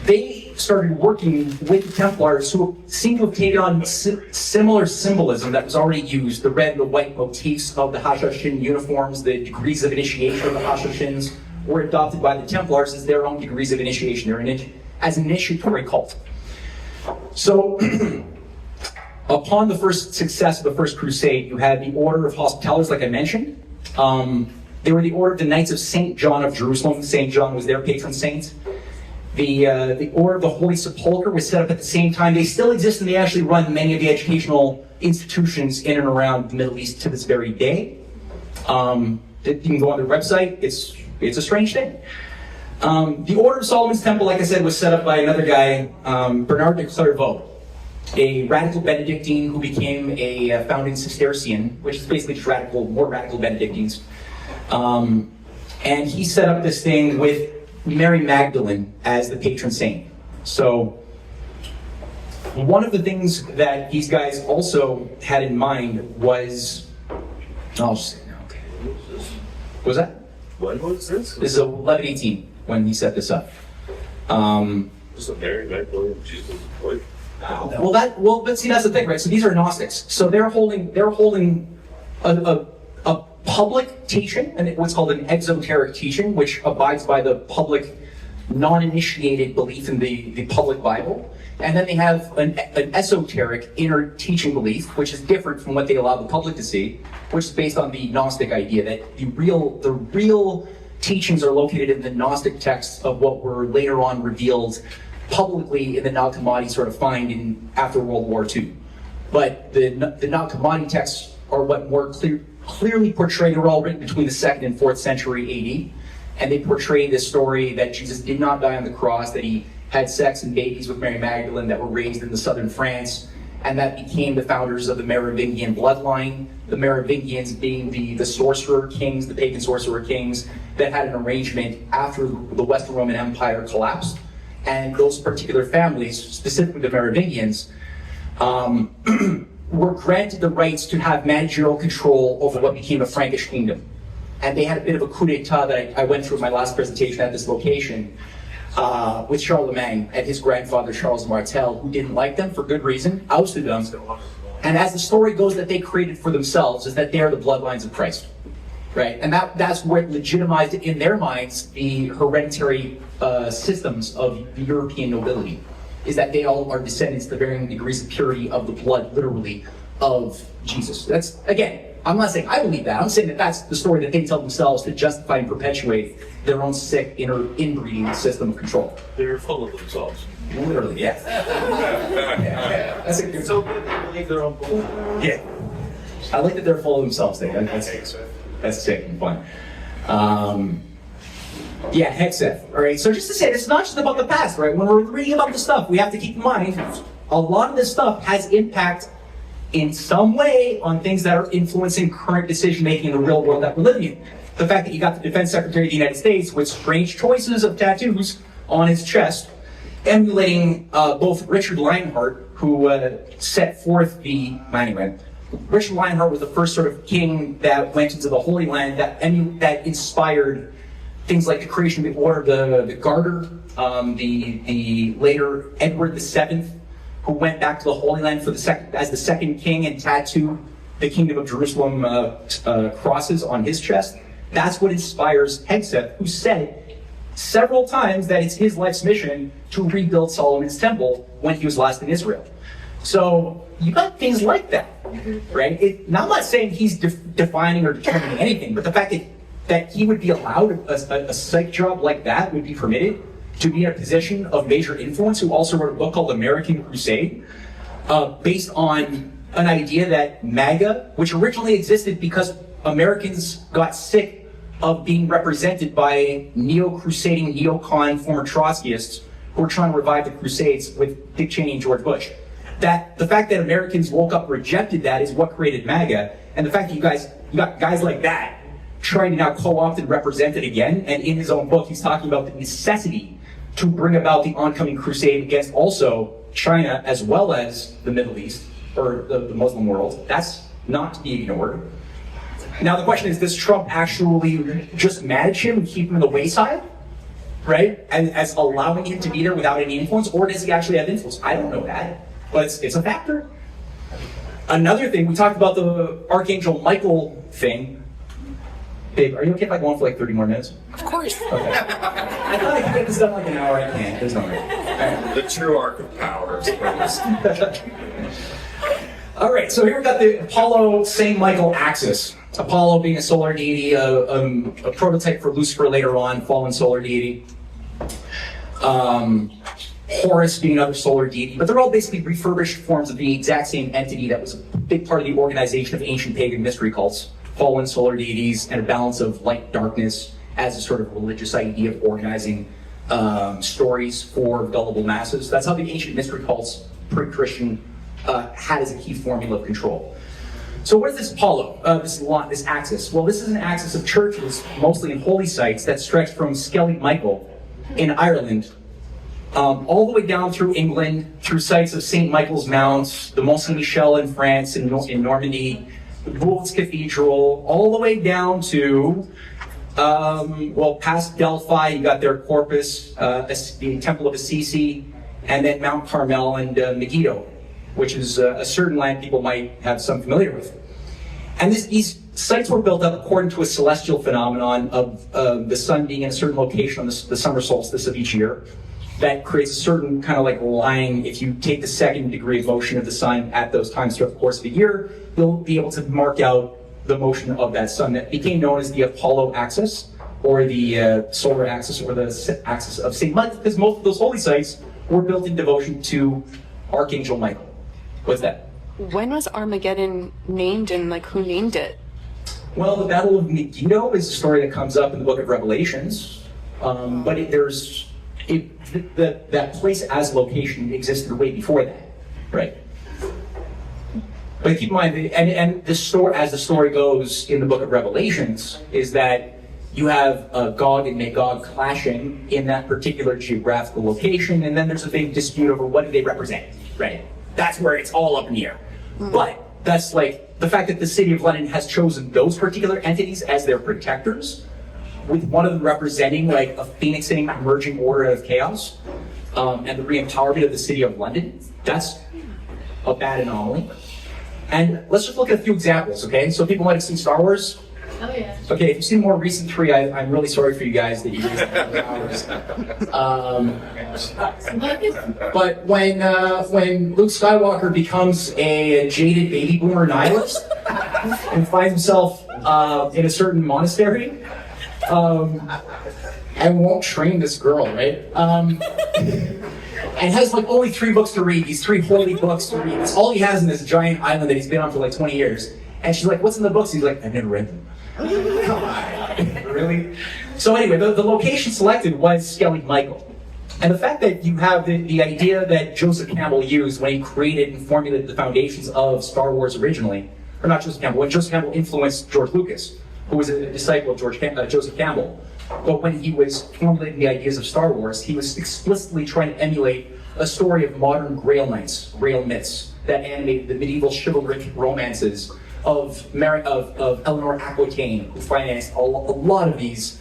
They started working with the Templars, who seem to have taken on similar symbolism that was already used. The red and the white motifs of the Hashashin uniforms, the degrees of initiation of the Hashashins, were adopted by the Templars as their own degrees of initiation. They're as an initiatory cult. So, upon the first success of the First Crusade, you had the Order of Hospitallers, like I mentioned. They were the Order of the Knights of St. John of Jerusalem. St. John was their patron saint. The Order of the Holy Sepulchre was set up at the same time. They still exist, and they actually run many of the educational institutions in and around the Middle East to this very day. You can go on their website. It's a strange thing. The Order of Solomon's Temple, like I said, was set up by another guy, Bernard de Clairvaux, a radical Benedictine who became a founding Cistercian, which is basically just more radical Benedictines. And he set up this thing with Mary Magdalene as the patron saint. So one of the things that these guys also had in mind was, I'll just say no, okay. What was that? When was this? This is 1118 when he set this up. This is Mary Magdalene, Jesus' wife. But see, that's the thing, right? So these are Gnostics. So they're holding a public teaching, and what's called an exoteric teaching, which abides by the public, non-initiated belief in the public Bible. And then they have an esoteric inner teaching belief, which is different from what they allow the public to see, which is based on the Gnostic idea that the real teachings are located in the Gnostic texts of what were later on revealed publicly in the Nag Hammadi sort of find after World War II. But the Nag Hammadi texts are what more clearly portray, they were all written between the 2nd and 4th century AD, and they portray this story that Jesus did not die on the cross, that he had sex and babies with Mary Magdalene that were raised in the southern France, and that became the founders of the Merovingian bloodline, the Merovingians being the sorcerer kings, the pagan sorcerer kings, that had an arrangement after the Western Roman Empire collapsed. And those particular families, specifically the Merovingians, were granted the rights to have managerial control over what became a Frankish kingdom. And they had a bit of a coup d'etat that I went through in my last presentation at this location with Charlemagne and his grandfather Charles Martel, who didn't like them for good reason, ousted them. And as the story goes that they created for themselves is that they are the bloodlines of Christ. Right? And that's what legitimized in their minds the hereditary systems of the European nobility, is that they all are descendants to varying degrees of purity of the blood, literally, of Jesus. That's, again, I'm not saying I believe that. I'm saying that that's the story that they tell themselves to justify and perpetuate their own sick inbreeding system of control. They're full of themselves. Literally, yes. Yeah. That's a good. So good they believe their own bull. Yeah. I like that they're full of themselves. That's sick and fun. Yeah, Hexeth. All right. So just to say, it's not just about the past, right? When we're reading about the stuff, we have to keep in mind a lot of this stuff has impact in some way on things that are influencing current decision making in the real world that we're living in. The fact that you got the Defense Secretary of the United States with strange choices of tattoos on his chest, emulating both Richard Lionheart, who set forth the monument. Richard Lionheart was the first sort of king that went into the Holy Land that inspired things like the creation of the Order, the Garter, the later Edward VII, who went back to the Holy Land for as the second king and tattooed the Kingdom of Jerusalem crosses on his chest. That's what inspires Hexeth, who said several times that it's his life's mission to rebuild Solomon's temple when he was last in Israel. So you got things like that, right? Now, I'm not saying he's defining or determining anything, but the fact that he would be allowed a psych job like that would be permitted to be in a position of major influence, who also wrote a book called American Crusade, based on an idea that MAGA, which originally existed because Americans got sick of being represented by neo-crusading, neocon former Trotskyists who were trying to revive the Crusades with Dick Cheney and George Bush. That the fact that Americans woke up and rejected that is what created MAGA, and the fact that you got guys like that trying to now co-opt and represent it again, and in his own book he's talking about the necessity to bring about the oncoming crusade against also China as well as the Middle East, or the Muslim world. That's not to be ignored. Now the question is, does Trump actually just manage him and keep him in the wayside, right? And as allowing him to be there without any influence, or does he actually have influence? I don't know that, but it's a factor. Another thing, we talked about the Archangel Michael thing. Babe, are you okay if I go on for like 30 more minutes? Of course. Okay. I thought I could get this done like an hour. I can't. There's no way. Right. The true arc of power. All right, so here we got the Apollo St. Michael axis. Apollo being a solar deity, a prototype for Lucifer later on, fallen solar deity. Horus being another solar deity, but they're all basically refurbished forms of the exact same entity that was a big part of the organization of ancient pagan mystery cults. Fallen solar deities and a balance of light, darkness as a sort of religious idea of organizing stories for gullible masses. That's how the ancient mystery cults, pre-Christian, had as a key formula of control. So what is this Apollo, this axis? Well, this is an axis of churches, mostly in holy sites, that stretch from Skellig Michael in Ireland all the way down through England, through sites of St. Michael's Mount, the Mont Saint-Michel in France, in Normandy, the Bourges Cathedral, all the way down to, past Delphi, you got their Corpus, the Temple of Assisi, and then Mount Carmel and Megiddo, which is a certain land people might have some familiar with. And these sites were built up according to a celestial phenomenon of the sun being in a certain location on the summer solstice of each year. That creates a certain kind of like line. If you take the second degree of motion of the sun at those times throughout the course of the year, you'll be able to mark out the motion of that sun. That became known as the Apollo axis, or the solar axis, or the axis of St. Michael, because most of those holy sites were built in devotion to Archangel Michael. What's that? When was Armageddon named, and like who named it? Well, the Battle of Megiddo is a story that comes up in the Book of Revelations, but that place as location existed way before that, right? But keep in mind, and the story, as the story goes in the Book of Revelations, is that you have Gog and Magog clashing in that particular geographical location, and then there's a big dispute over what do they represent, right? That's where it's all up in the air. But that's like the fact that the City of London has chosen those particular entities as their protectors, with one of them representing like a phoenixing emerging order of chaos, and the re-empowerment of the City of London. That's a bad anomaly. And let's just look at a few examples, okay? So people might have seen Star Wars. Oh yeah. Okay, if you've seen more recent 3, I'm really sorry for you guys that you used hours. But when Luke Skywalker becomes a jaded baby boomer nihilist and finds himself in a certain monastery, and won't train this girl, right? And has like only 3 books to read, these 3 holy books to read. It's all he has in this giant island that he's been on for like 20 years. And she's like, what's in the books? He's like, I've never read them. Come on, really? So anyway, the location selected was Skellig Michael. And the fact that you have the idea that Joseph Campbell used when he created and formulated the foundations of Star Wars originally, or not Joseph Campbell, when Joseph Campbell influenced George Lucas, who was a disciple of Joseph Campbell. But when he was formulating the ideas of Star Wars, he was explicitly trying to emulate a story of modern Grail knights, Grail myths, that animated the medieval chivalric romances of Eleanor Aquitaine, who financed a lot of these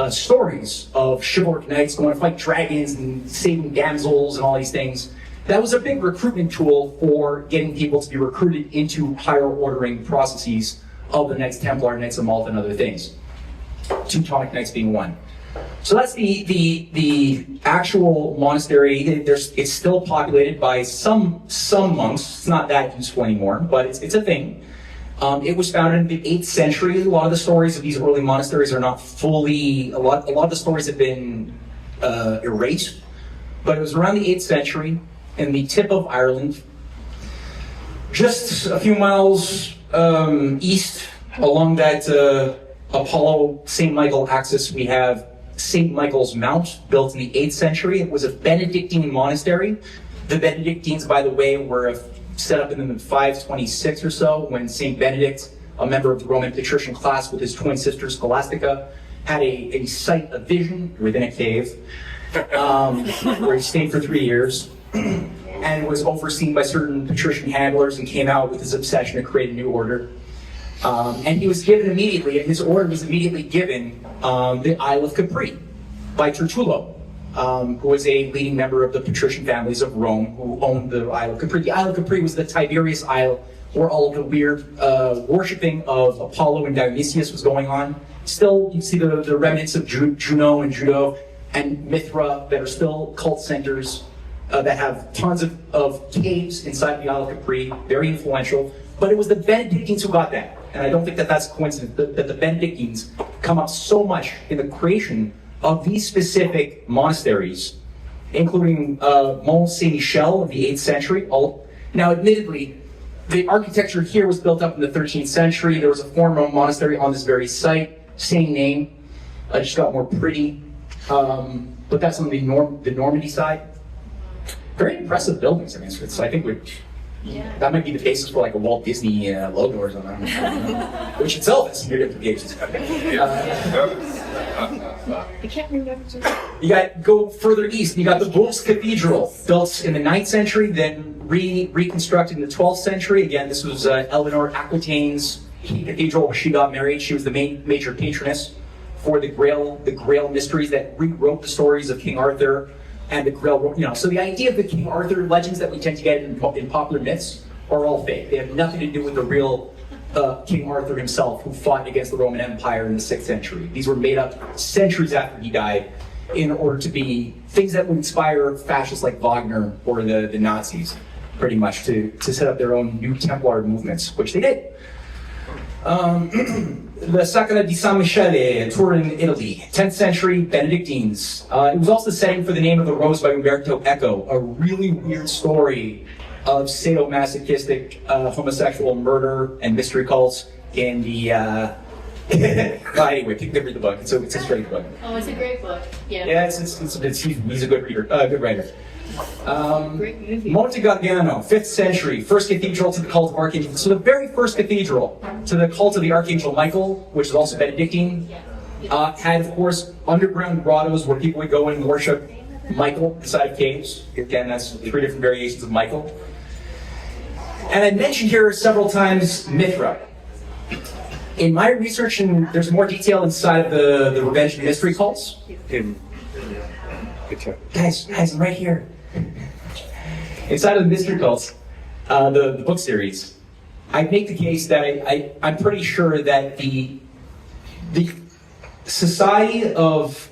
stories of chivalric knights going to fight dragons and saving damsels and all these things. That was a big recruitment tool for getting people to be recruited into higher ordering processes of the Knights Templar, Knights of Malta, and other things. Teutonic Knights being one. So that's the actual monastery. It's still populated by some monks. It's not that useful anymore, but it's a thing. It was founded in the 8th century. A lot of the stories of these early monasteries are not fully. A lot of the stories have been erased, but it was around the 8th century in the tip of Ireland, just a few miles east along that Apollo St. Michael axis. We have St. Michael's Mount, built in the 8th century. It was a Benedictine monastery. The Benedictines, by the way, were set up in the 526 or so, when St. Benedict, a member of the Roman patrician class with his twin sister Scholastica, had a sight, a vision within a cave, where he stayed for 3 years, and was overseen by certain patrician handlers, and came out with his obsession to create a new order. And he was given immediately, and his order was immediately given the Isle of Capri by Tertullo, who was a leading member of the patrician families of Rome, who owned the Isle of Capri. The Isle of Capri was the Tiberius Isle, where all of the weird worshipping of Apollo and Dionysius was going on. Still, you see the remnants of Juno and Judo and Mithra that are still cult centers that have tons of caves inside the Isle of Capri, very influential. But it was the Benedictines who got that. And I don't think that that's a coincidence, that the Benedictines come up so much in the creation of these specific monasteries, including Mont Saint-Michel of the 8th century. Now, admittedly, the architecture here was built up in the 13th century. There was a former monastery on this very site, same name, just got more pretty. But that's on the Normandy side. Very impressive buildings. I mean, I think that might be the basis for like a Walt Disney logo or something, which itself has some weird implications. I can't remember. You go further east, you got the Bourse Cathedral, built in the 9th century, then reconstructed in the 12th century. Again, this was Eleanor Aquitaine's cathedral where she got married. She was the major patroness for the Grail mysteries that rewrote the stories of King Arthur and the Grail. So the idea of the King Arthur legends that we tend to get in popular myths are all fake. They have nothing to do with the real King Arthur himself, who fought against the Roman Empire in the 6th century. These were made up centuries after he died in order to be things that would inspire fascists like Wagner or the Nazis, pretty much, to set up their own new Templar movements, which they did. The Sacra di San Michele, Turin, Italy, 10th century Benedictines. It was also the setting for The Name of the Rose by Umberto Eco, a really weird story of sadomasochistic homosexual murder and mystery cults in the... anyway, read the book. It's a straight book. Oh, it's a great book. Yeah. Yeah, he's a good reader, good writer. Great movie. Monte Gargano, 5th century, first cathedral to the cult of Archangel. So the very first cathedral to the cult of the Archangel Michael, which is also Benedictine, had, of course, underground grottos where people would go and worship Michael inside of caves. Again, that's 3 different variations of Michael. And I mentioned here several times Mithra. In my research, and there's more detail inside of the Revenge and Mystery cults. Guys, I'm right here. Inside of the mystery cults, the book series, I make the case that I'm pretty sure that the the society of,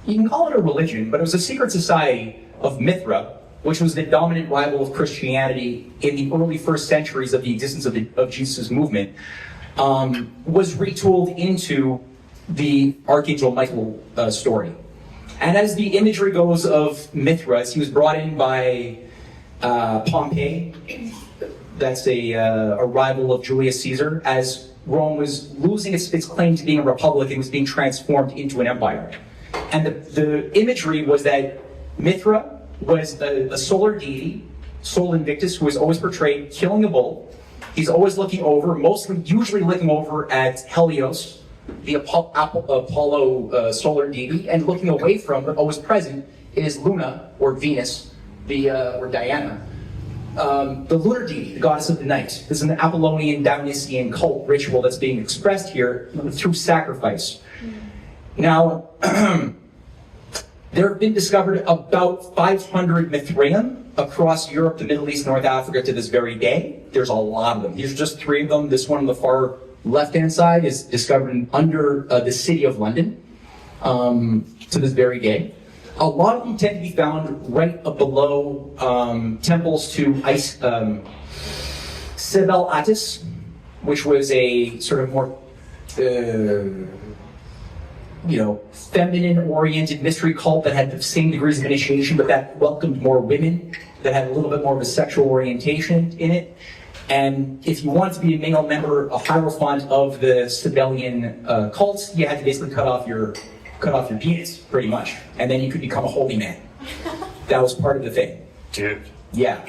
you can call it a religion, but it was a secret society of Mithra, which was the dominant rival of Christianity in the early first centuries of the existence of Jesus' movement, was retooled into the Archangel Michael story. And as the imagery goes of Mithras, he was brought in by Pompey. That's a rival of Julius Caesar, as Rome was losing its claim to being a republic and was being transformed into an empire. And the imagery was that Mithra was a solar deity, Sol Invictus, who was always portrayed killing a bull. He's always looking over, usually looking over at Helios, the Apollo solar deity, and looking away from, but always present, is Luna, or Venus, or Diana, the lunar deity, the goddess of the night. This is an Apollonian, Dionysian cult ritual that's being expressed here through sacrifice. Now, there have been discovered about 500 Mithraeum across Europe, the Middle East, North Africa to this very day. There's a lot of them. These are just 3 of them. This one on the far left-hand side is discovered under the city of London to this very day. A lot of them tend to be found right up below temples to Cybele Attis, which was a sort of more feminine-oriented mystery cult that had the same degrees of initiation, but that welcomed more women, that had a little bit more of a sexual orientation in it. And if you wanted to be a male member, a hierophant of the Cybelian cult, you had to basically cut off your penis, pretty much, and then you could become a holy man. That was part of the thing. Dude. Yeah.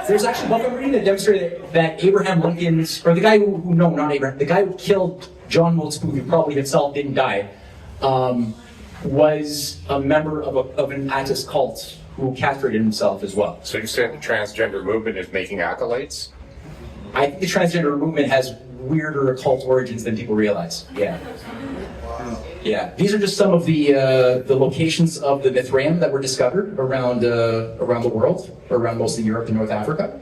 There's actually one reading that demonstrated that Abraham Lincoln's, or the guy the guy who killed John Wilkes Booth, who probably himself didn't die, was a member of an Attis cult who castrated himself as well. So you said the transgender movement is making acolytes? I think the transgender movement has weirder occult origins than people realize. Yeah. Yeah. These are just some of the locations of the Mithraeum that were discovered around the world, around mostly Europe and North Africa.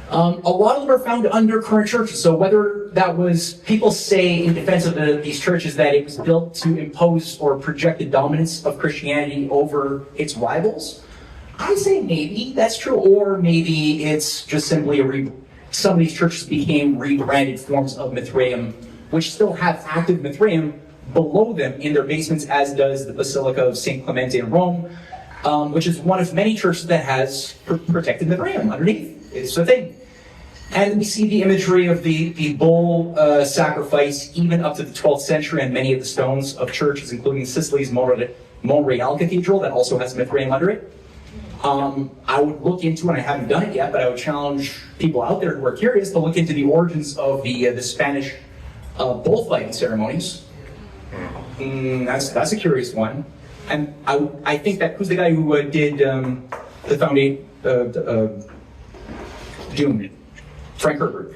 A lot of them are found under current churches. So whether that was, people say in defense of these churches that it was built to impose or project the dominance of Christianity over its rivals, I say maybe that's true, or maybe it's just simply some of these churches became rebranded forms of Mithraeum, which still have active Mithraeum below them in their basements, as does the Basilica of St. Clemente in Rome, which is one of many churches that has protected Mithraeum underneath. It's a thing. And we see the imagery of the bull sacrifice even up to the 12th century on many of the stones of churches, including Sicily's Monreale Cathedral, that also has Mithraeum under it. I would look into, and I haven't done it yet, but I would challenge people out there who are curious to look into the origins of the Spanish bullfighting ceremonies. That's a curious one. And I think that, who's the guy who did the foundation, Doom? Frank Herbert.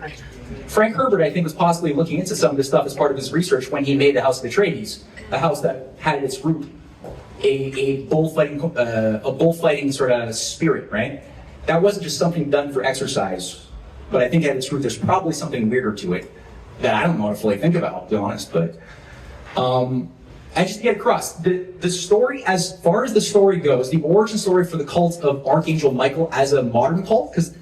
Frank Herbert, I think, was possibly looking into some of this stuff as part of his research when he made the House of Atreides, a house that had at its root a bullfighting sort of spirit, right? That wasn't just something done for exercise, but I think at its root there's probably something weirder to it that I don't know how to fully think about, to be honest. But I just get across the story, as far as the story goes, the origin story for the cult of Archangel Michael as a modern cult, because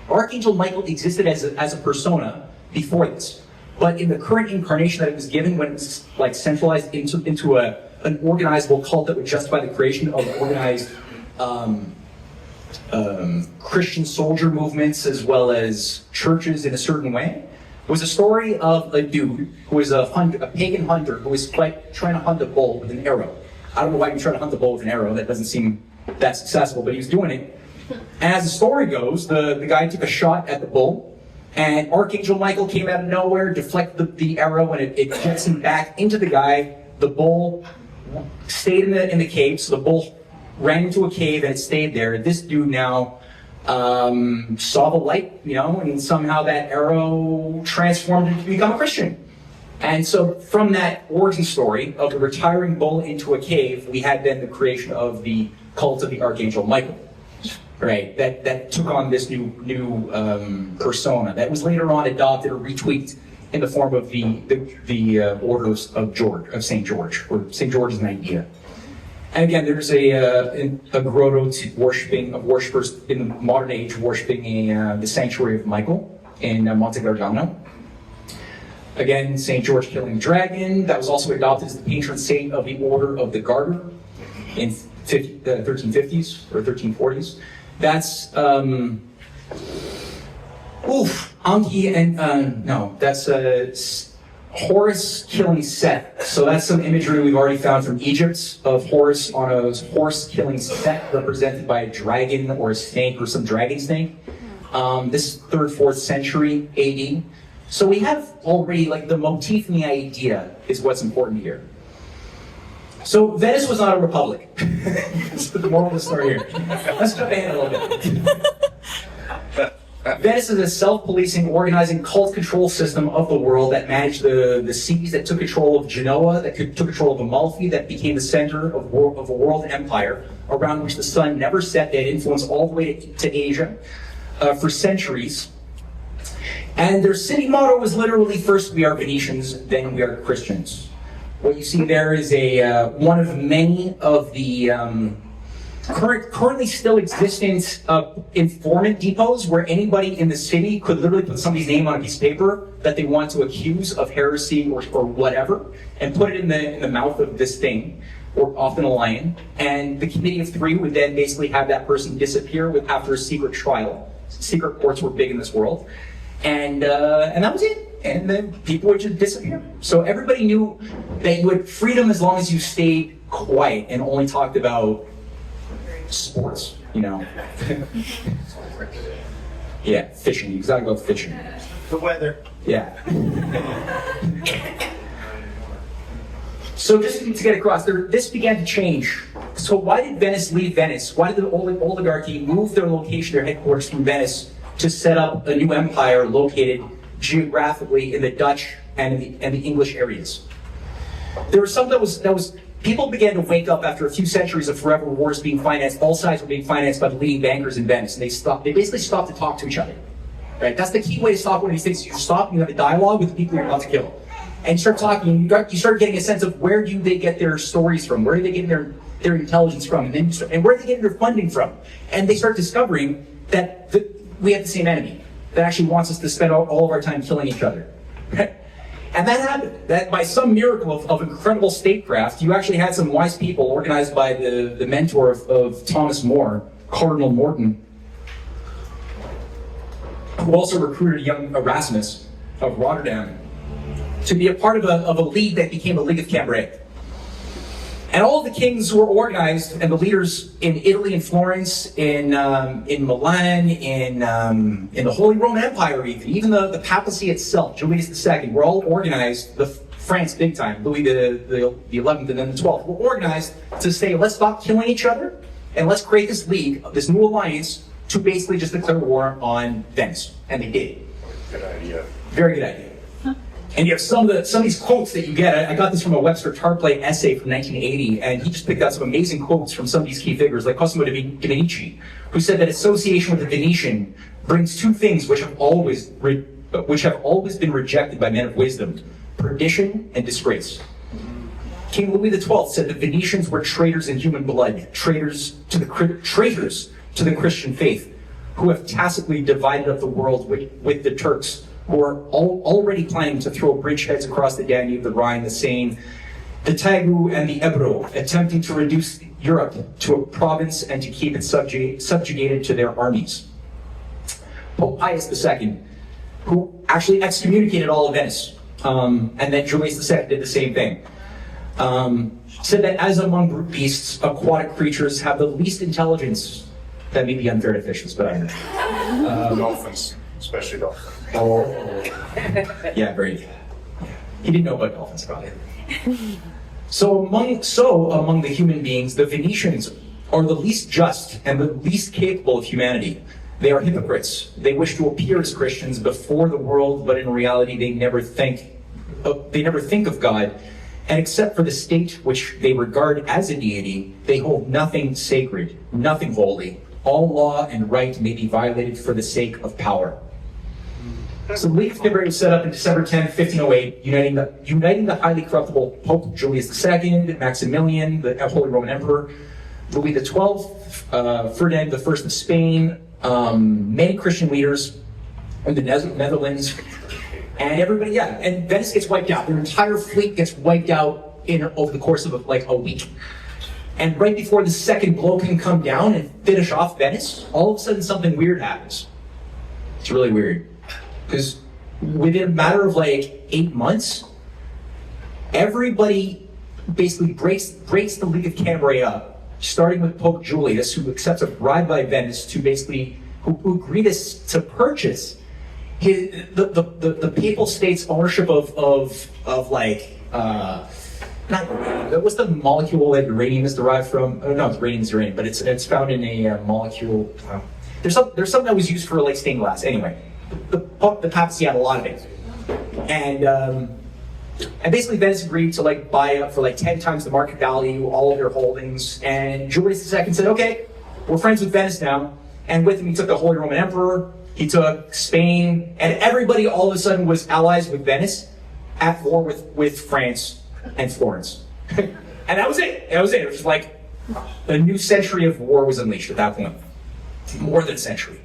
Archangel Michael existed as a persona before this, but in the current incarnation that it was given, when it was like centralized into an organizable cult that would justify the creation of organized Christian soldier movements as well as churches in a certain way, was a story of a dude who was a pagan hunter who was trying to hunt a bull with an arrow. I don't know why you try to hunt a bull with an arrow. That doesn't seem that successful, but he was doing it. And as the story goes, the guy took a shot at the bull, and Archangel Michael came out of nowhere, deflected the arrow, and it jets him back into the guy. The bull stayed in the cave, so the bull ran into a cave and it stayed there. This dude now saw the light, and somehow that arrow transformed him to become a Christian. And so from that origin story of the retiring bull into a cave, we had then the creation of the cult of the Archangel Michael. Right, that took on this new persona that was later on adopted or retweaked in the form of the Order of St. George, or St. George is an idea. And again, there's a grotto of worshippers in the modern age worshiping the sanctuary of Michael in Monte Gargano. Again, St. George killing the dragon. That was also adopted as the patron saint of the Order of the Garter in 1350s or 1340s. That's Anki and that's Horus killing Seth. So that's some imagery we've already found from Egypt of Horus on a horse killing Seth, represented by a dragon or a snake or some dragon snake. This is 3rd, 4th century AD. So we have already, like, the motif and the idea is what's important here. So Venice was not a republic. That's the moral of the story here. Let's jump ahead a little bit. Venice is a self-policing, organizing cult control system of the world that managed the seas, that took control of Genoa, that took control of Amalfi, that became the center of a world empire around which the sun never set. They had influence all the way to Asia for centuries. And their city motto was literally, first we are Venetians, then we are Christians. What you see there is one of many of the currently still existent informant depots where anybody in the city could literally put somebody's name on a piece of paper that they want to accuse of heresy or whatever, and put it in the mouth of this thing, or often a lion. And the committee of 3 would then basically have that person disappear after a secret trial. Secret courts were big in this world. And that was it. And then people would just disappear. So everybody knew that you had freedom as long as you stayed quiet and only talked about sports, you know. Yeah, fishing. You gotta go fishing. The weather. Yeah. So just to get across, this began to change. So why did Venice leave Venice? Why did the oligarchy move their location, their headquarters from Venice to set up a new empire located geographically in the Dutch and the English areas? There was something that was people began to wake up after a few centuries of forever wars being financed. All sides were being financed by the leading bankers in Venice, and they basically stopped to talk to each other. Right? That's the key way to stop one of these things. You stop and you have a dialogue with the people you're about to kill. And you start talking, you start getting a sense of where do they get their stories from, where are they getting their intelligence from, and where are they getting their funding from? And they start discovering that we have the same enemy that actually wants us to spend all of our time killing each other. Right? And that happened. That by some miracle of incredible statecraft, you actually had some wise people organized by the mentor of Thomas More, Cardinal Morton, who also recruited young Erasmus of Rotterdam to be a part of a league that became the League of Cambrai. And all of the kings were organized, and the leaders in Italy and Florence, in Milan, in the Holy Roman Empire, even the papacy itself, Julius II, were all organized. France, big time, Louis the 11th, and then the 12th, were organized to say, let's stop killing each other, and let's create this league, this new alliance, to basically just declare war on Venice. And they did. Good idea. Very good idea. And you have some of these quotes that you get. I got this from a Webster Tarplay essay from 1980, and he just picked out some amazing quotes from some of these key figures, like Cosimo de' Medici, who said that association with the Venetian brings two things which have always been rejected by men of wisdom: perdition and disgrace. King Louis XII said the Venetians were traitors in human blood, traitors to the Christian faith, who have tacitly divided up the world with the Turks, who are already planning to throw bridgeheads across the Danube, the Rhine, the Seine, the Tagu, and the Ebro, attempting to reduce Europe to a province and to keep it subjugated to their armies. Pope Pius II, who actually excommunicated all of Venice, and then Julius II did the same thing, said that as among brute beasts, aquatic creatures have the least intelligence. That may be unfair to fishes, but I know. Dolphins, especially dolphins. Oh, yeah, very. He didn't know about dolphins, probably. So among the human beings, the Venetians are the least just and the least capable of humanity. They are hypocrites. They wish to appear as Christians before the world, but in reality, they never think of God. And except for the state which they regard as a deity, they hold nothing sacred, nothing holy. All law and right may be violated for the sake of power. So the League of Timber was set up in December 10th, 1508, uniting the highly corruptible Pope Julius II, Maximilian, the Holy Roman Emperor, Louis XII, Ferdinand I of Spain, many Christian leaders in the Netherlands, and everybody, and Venice gets wiped out. Their entire fleet gets wiped out over the course of like a week. And right before the second blow can come down and finish off Venice, all of a sudden something weird happens. It's really weird. Because within a matter of like 8 months, everybody basically breaks the League of Cambrai up, starting with Pope Julius, who accepts a bribe by Venice to basically, who agreed to purchase the papal state's ownership of like, not uranium. What's the molecule that uranium is derived from? Oh, no, uranium is uranium, but it's found in a molecule. There's something that was used for like stained glass. Anyway, the papacy had a lot of it, and basically Venice agreed to like buy up for like 10 times the market value all of their holdings. And Julius II said, "Okay, we're friends with Venice now." And with him, he took the Holy Roman Emperor. He took Spain, and everybody all of a sudden was allies with Venice, at war with France and Florence. And that was it. It was just like a new century of war was unleashed at that point. More than a century.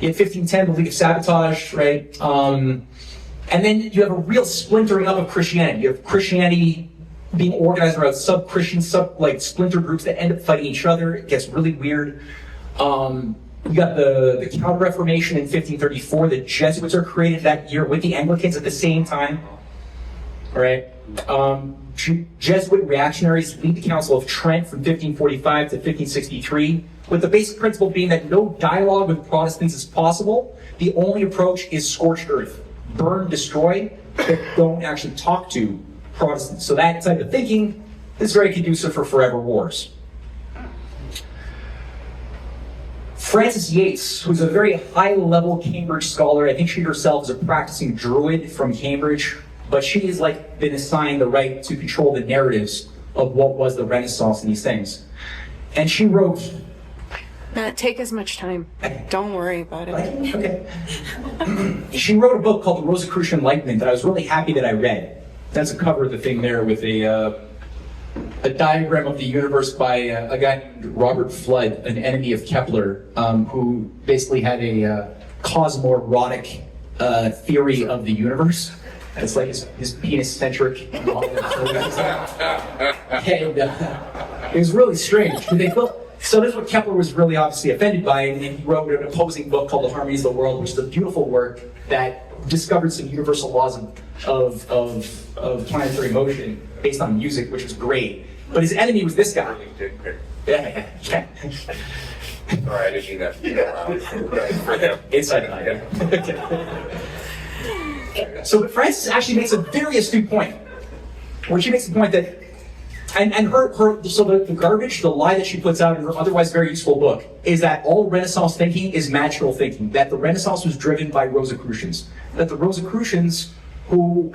In 1510, the League of Sabotage, right? And then you have a real splintering up of Christianity. You have Christianity being organized around sub-Christian, splinter groups that end up fighting each other. It gets really weird. You got the Counter-Reformation in 1534. The Jesuits are created that year with the Anglicans at the same time. All right. Jesuit reactionaries lead the Council of Trent from 1545 to 1563, with the basic principle being that no dialogue with Protestants is possible. The only approach is scorched earth. Burn, destroy, but don't actually talk to Protestants. So that type of thinking is very conducive for forever wars. Frances Yates, who's a very high-level Cambridge scholar, I think she herself is a practicing Druid from Cambridge, but she has been assigned the right to control the narratives of what was the Renaissance and these things. And she wrote... Not take as much time. Don't worry about it. Okay. She wrote a book called The Rosicrucian Enlightenment that I was really happy that I read. That's a cover of the thing there with a diagram of the universe by a guy named Robert Flood, an enemy of Kepler, who basically had a cosmorotic theory of the universe. It's like his penis-centric model. And it was really strange. So this is what Kepler was really obviously offended by, and he wrote an opposing book called The Harmonies of the World, which is a beautiful work that discovered some universal laws of planetary motion based on music, which was great. But his enemy was this guy. Yeah. Sorry, I didn't mean that. Inside the So Frances actually makes a very astute point, where she makes the point that, and the garbage, the lie that she puts out in her otherwise very useful book, is that all Renaissance thinking is magical thinking, that the Renaissance was driven by Rosicrucians, that the Rosicrucians, who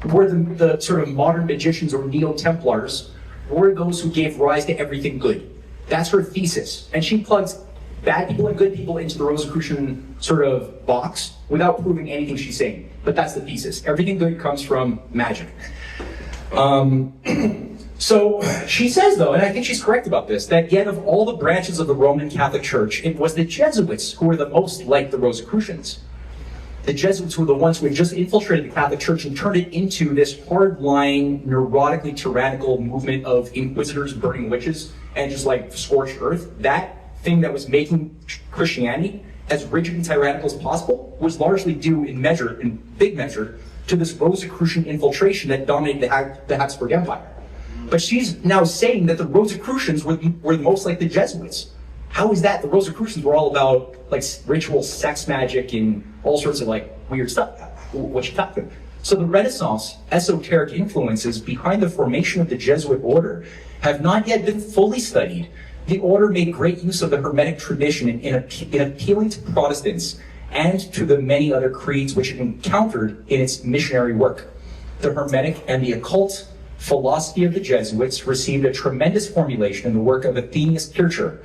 were the sort of modern magicians or neo-Templars, were those who gave rise to everything good. That's her thesis. And she plugs bad people and good people into the Rosicrucian sort of box without proving anything she's saying. But that's the thesis. Everything good comes from magic. So she says, though, and I think she's correct about this, that yet of all the branches of the Roman Catholic Church, it was the Jesuits who were the most like the Rosicrucians. The Jesuits were the ones who had just infiltrated the Catholic Church and turned it into this hard-lying, neurotically tyrannical movement of inquisitors burning witches and just scorched earth. That thing that was making Christianity as rigid and tyrannical as possible was largely due in big measure, to this Rosicrucian infiltration that dominated the Habsburg Empire. But she's now saying that the Rosicrucians were the most like the Jesuits. How is that? The Rosicrucians were all about ritual sex magic and all sorts of weird stuff. What she talked about. So the Renaissance esoteric influences behind the formation of the Jesuit order have not yet been fully studied. The order made great use of the Hermetic tradition in appealing to Protestants and to the many other creeds which it encountered in its missionary work. The Hermetic and the occult philosophy of the Jesuits received a tremendous formulation in the work of Athenaeus Kircher,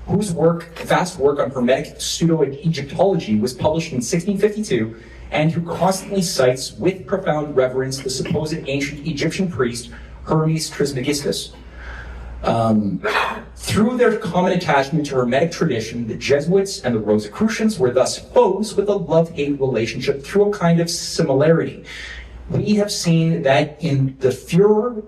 whose vast work on Hermetic pseudo-Egyptology was published in 1652 and who constantly cites with profound reverence the supposed ancient Egyptian priest Hermes Trismegistus. Through their common attachment to Hermetic tradition, the Jesuits and the Rosicrucians were thus foes with a love-hate relationship through a kind of similarity. We have seen that in the furor,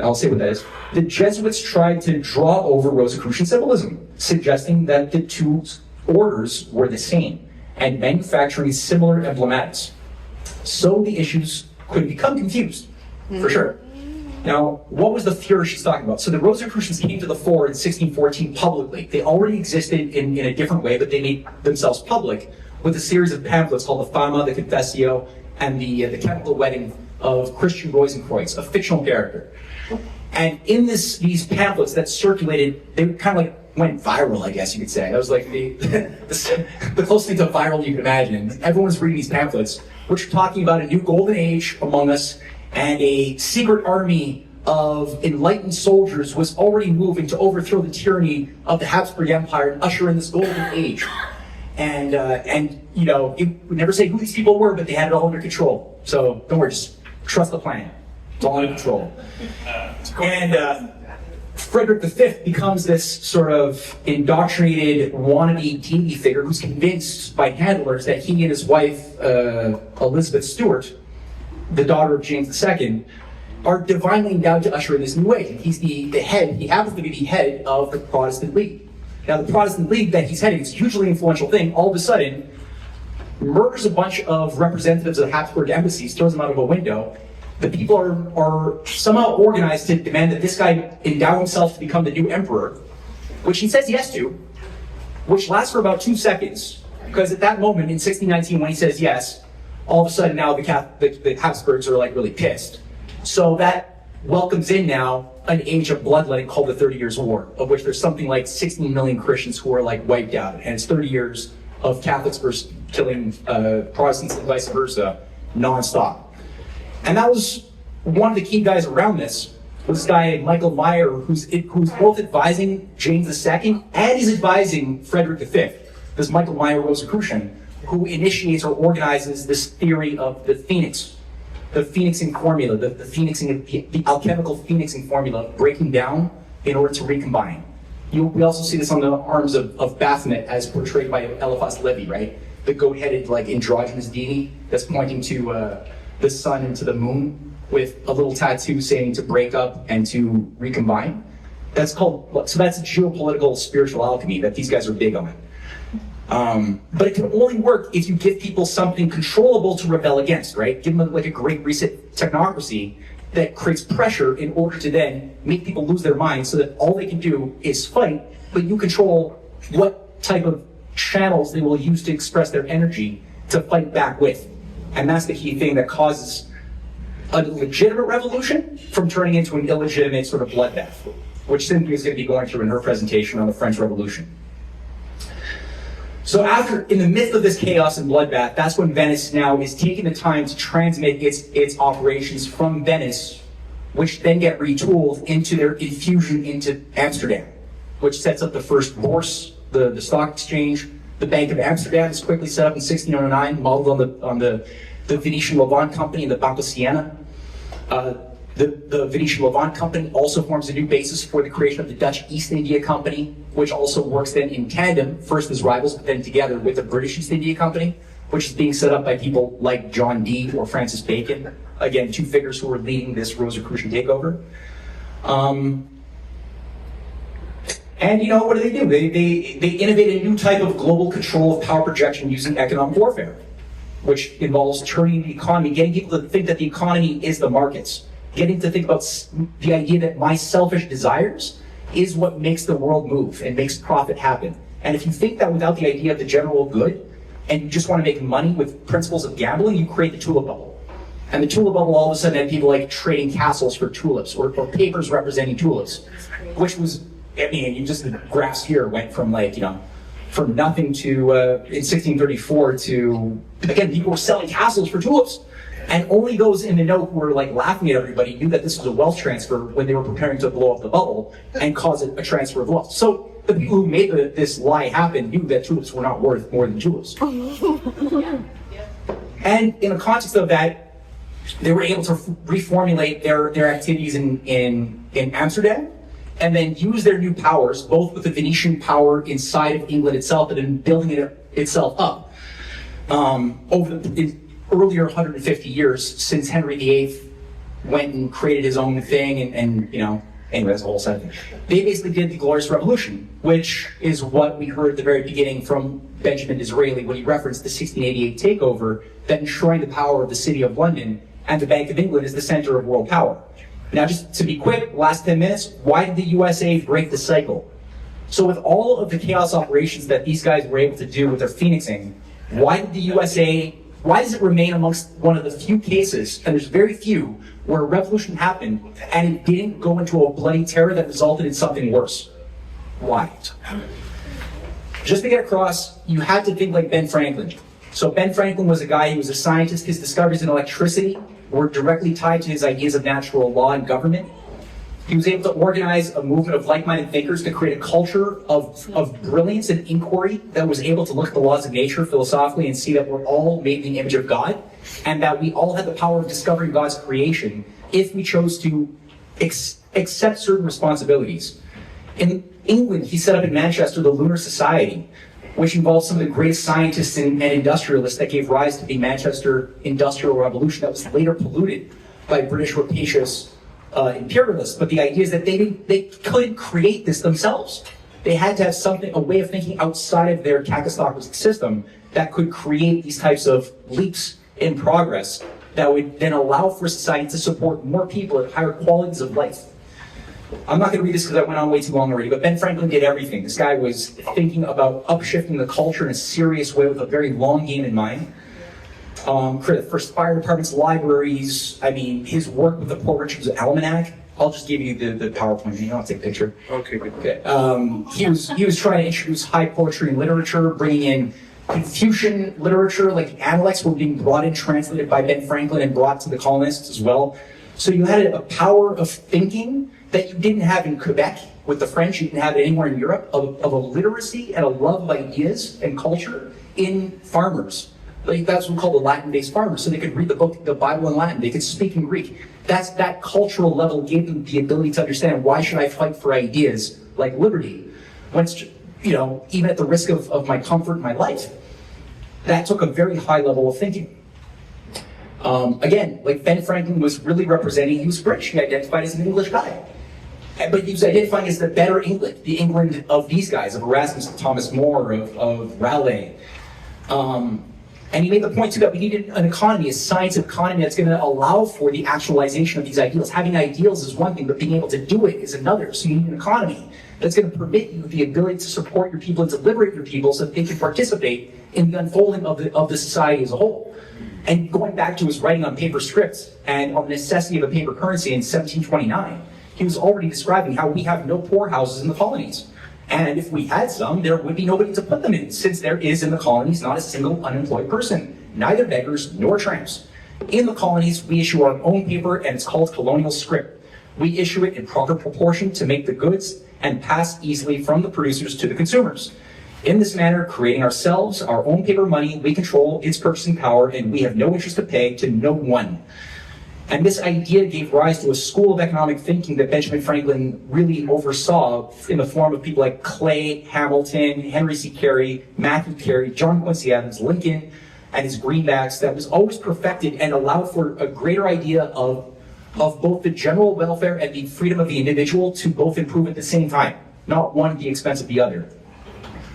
I'll say what that is, the Jesuits tried to draw over Rosicrucian symbolism, suggesting that the two orders were the same and manufacturing similar emblematics. So the issues could become confused, for sure. Now, what was the furor she's talking about? So the Rosicrucians came to the fore in 1614 publicly. They already existed in a different way, but they made themselves public with a series of pamphlets called the Fama, the Confessio, and the Chemical Wedding of Christian Rosicrucians, a fictional character. And in these pamphlets that circulated, they kind of like went viral, I guess you could say. That was like the closest thing to viral you can imagine. Everyone was reading these pamphlets, which are talking about a new golden age among us, and a secret army of enlightened soldiers was already moving to overthrow the tyranny of the Habsburg Empire and usher in this golden age. And you know, it would never say who these people were, but they had it all under control. So don't worry, just trust the plan. It's all under control. And Frederick V becomes this sort of indoctrinated wannabe deity figure who's convinced by handlers that he and his wife, Elizabeth Stuart, the daughter of James II, are divinely endowed to usher in this new age. And he's the head, he happens to be the head of the Protestant League. Now, the Protestant League that he's heading, this hugely influential thing, all of a sudden murders a bunch of representatives of the Habsburg embassies, throws them out of a window. The people are somehow organized to demand that this guy endow himself to become the new emperor, which he says yes to, which lasts for about 2 seconds. Because at that moment, in 1619, when he says yes, all of a sudden now the Habsburgs are like really pissed. So that welcomes in now an age of bloodletting called the 30 Years' War, of which there's something like 16 million Christians who are like wiped out. And it's 30 years of Catholics versus killing Protestants and vice versa, nonstop. And that was one of the key guys around this, was this guy Michael Meyer, who's both advising James II and he's advising Frederick V. This Michael Meyer Rosicrucian, who initiates or organizes this theory of the phoenix, the phoenixing formula, the alchemical phoenixing formula, breaking down in order to recombine. We also see this on the arms of Baphomet as portrayed by Eliphas Levi, right? The goat-headed, like, androgynous deity that's pointing to the sun and to the moon with a little tattoo saying to break up and to recombine. That's geopolitical spiritual alchemy that these guys are big on. But it can only work if you give people something controllable to rebel against, right? Give them like a great reset technocracy that creates pressure in order to then make people lose their minds so that all they can do is fight, but you control what type of channels they will use to express their energy to fight back with. And that's the key thing that causes a legitimate revolution from turning into an illegitimate sort of bloodbath, which Cynthia is going to be going through in her presentation on the French Revolution. So in the midst of this chaos and bloodbath, that's when Venice now is taking the time to transmit its operations from Venice, which then get retooled into their infusion into Amsterdam, which sets up the first bourse, the stock exchange. The Bank of Amsterdam is quickly set up in 1609, modeled on the Venetian Levant Company and the Banco Siena. The Venetian Levant Company also forms a new basis for the creation of the Dutch East India Company, which also works then in tandem, first as rivals, but then together with the British East India Company, which is being set up by people like John Dee or Francis Bacon. Again, two figures who were leading this Rosicrucian takeover. And you know, what do? They innovate a new type of global control of power projection using economic warfare, which involves turning the economy, getting people to think that the economy is the markets, getting to think about the idea that my selfish desires is what makes the world move and makes profit happen. And if you think that without the idea of the general good, and you just want to make money with principles of gambling, you create the tulip bubble. And the tulip bubble all of a sudden had people like trading castles for tulips or papers representing tulips, which was, I mean, you just, the graphs here went from like, you know, from nothing to, in 1634 to, again, people were selling castles for tulips. And only those in the know who were like laughing at everybody knew that this was a wealth transfer when they were preparing to blow up the bubble and cause a transfer of wealth. So the people who made this lie happen knew that tulips were not worth more than tulips. And in the context of that, they were able to reformulate their activities in Amsterdam, and then use their new powers, both with the Venetian power inside of England itself and then building it itself up over the earlier 150 years since Henry VIII went and created his own thing, and you know, anyway, that's a whole side thing. They basically did the Glorious Revolution, which is what we heard at the very beginning from Benjamin Disraeli when he referenced the 1688 takeover that enshrined the power of the City of London and the Bank of England as the center of world power. Now, just to be quick, last 10 minutes, why did the USA break the cycle? So with all of the chaos operations that these guys were able to do with their phoenixing, why did the USA, why does it remain amongst one of the few cases, and there's very few, where a revolution happened and it didn't go into a bloody terror that resulted in something worse? Why? Just to get across, you had to think like Ben Franklin. So Ben Franklin was a guy, he was a scientist. His discoveries in electricity were directly tied to his ideas of natural law and government. He was able to organize a movement of like-minded thinkers to create a culture of brilliance and inquiry that was able to look at the laws of nature philosophically and see that we're all made in the image of God, and that we all had the power of discovering God's creation if we chose to accept certain responsibilities. In England, he set up in Manchester the Lunar Society, which involved some of the greatest scientists and industrialists that gave rise to the Manchester Industrial Revolution that was later polluted by British rapacious imperialists. But the idea is that they couldn't create this themselves. They had to have something, a way of thinking outside of their kakistocracy system that could create these types of leaps in progress that would then allow for society to support more people at higher qualities of life. I'm not going to read this because I went on way too long already, but Ben Franklin did everything. This guy was thinking about upshifting the culture in a serious way with a very long game in mind. Created the first fire departments, libraries. I mean, his work with the Poor Richard's Almanac. I'll just give you the PowerPoint. You don't have to take a picture. Okay, good. Okay. He was trying to introduce high poetry and literature, bringing in Confucian literature, like Analects were being brought in, translated by Ben Franklin, and brought to the colonists as well. So you had a power of thinking that you didn't have in Quebec with the French, you didn't have it anywhere in Europe, of a literacy and a love of ideas and culture in farmers. Like, that's what we call the Latin-based farmers. So they could read the Bible in Latin, they could speak in Greek. That cultural level gave them the ability to understand, why should I fight for ideas like liberty? When it's, you know, even at the risk of my comfort and my life. That took a very high level of thinking. Again, like Ben Franklin was really representing, he was British, he identified as an English guy. But he was identifying as the better England, the England of these guys, of Erasmus, of Thomas More, of Raleigh. And he made the point too that we needed an economy, a science economy that's going to allow for the actualization of these ideals. Having ideals is one thing, but being able to do it is another. So you need an economy that's going to permit you the ability to support your people and to liberate your people so that they can participate in the unfolding of the society as a whole. And going back to his writing on paper scripts and on the necessity of a paper currency in 1729, he was already describing how we have no poorhouses in the colonies. And if we had some, there would be nobody to put them in, since there is in the colonies not a single unemployed person, neither beggars nor tramps. In the colonies, we issue our own paper, and it's called colonial scrip. We issue it in proper proportion to make the goods and pass easily from the producers to the consumers. In this manner, creating ourselves our own paper money, we control its purchasing power, and we have no interest to pay to no one. And this idea gave rise to a school of economic thinking that Benjamin Franklin really oversaw in the form of people like Clay, Hamilton, Henry C. Carey, Matthew Carey, John Quincy Adams, Lincoln, and his greenbacks, that was always perfected and allowed for a greater idea of both the general welfare and the freedom of the individual to both improve at the same time, not one at the expense of the other,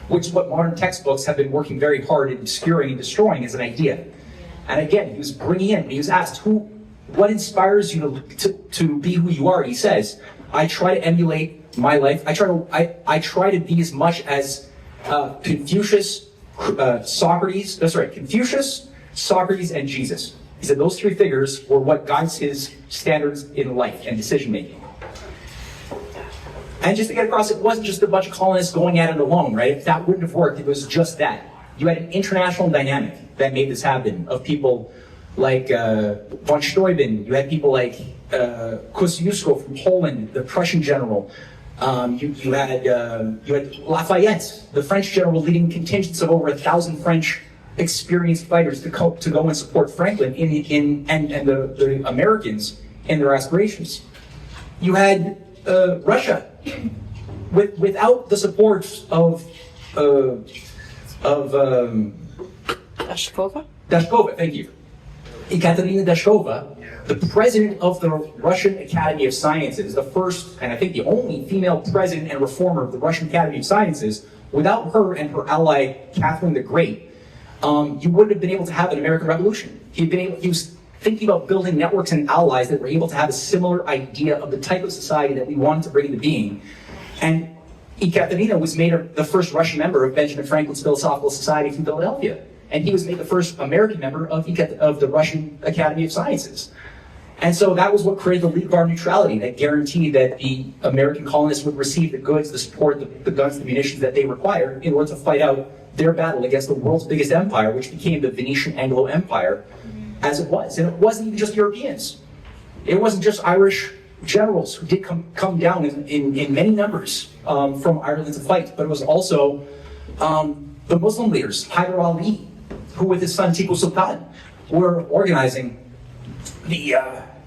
which is what modern textbooks have been working very hard at obscuring and destroying as an idea. And again, he was bringing in, he was asked, what inspires you to be who you are? He says, I try to emulate my life. I try to be as much as Confucius, Socrates, and Jesus. He said those three figures were what guides his standards in life and decision making. And just to get across, it wasn't just a bunch of colonists going at it alone, right? If that wouldn't have worked, it was just that. You had an international dynamic that made this happen, of people like von Steuben. You had people like Kosciuszko from Poland, the Prussian general. You had Lafayette, the French general, leading contingents of over 1,000 French experienced fighters to go and support Franklin and the Americans in their aspirations. You had Russia without the support of Dashkova? Thank you. Ekaterina Dashkova, the president of the Russian Academy of Sciences, the first and I think the only female president and reformer of the Russian Academy of Sciences. Without her and her ally Catherine the Great, you wouldn't have been able to have an American Revolution. He was thinking about building networks and allies that were able to have a similar idea of the type of society that we wanted to bring into being. And Ekaterina was made the first Russian member of Benjamin Franklin's Philosophical Society from Philadelphia. And he was made the first American member of the Russian Academy of Sciences. And so that was what created the League of Armed Neutrality, that guaranteed that the American colonists would receive the goods, the support, the guns, the munitions that they required in order to fight out their battle against the world's biggest empire, which became the Venetian Anglo Empire, as it was. And it wasn't even just Europeans. It wasn't just Irish generals who did come down in many numbers from Ireland to fight, but it was also the Muslim leaders, Hyder Ali, who with his son Tipu Sultan were organizing the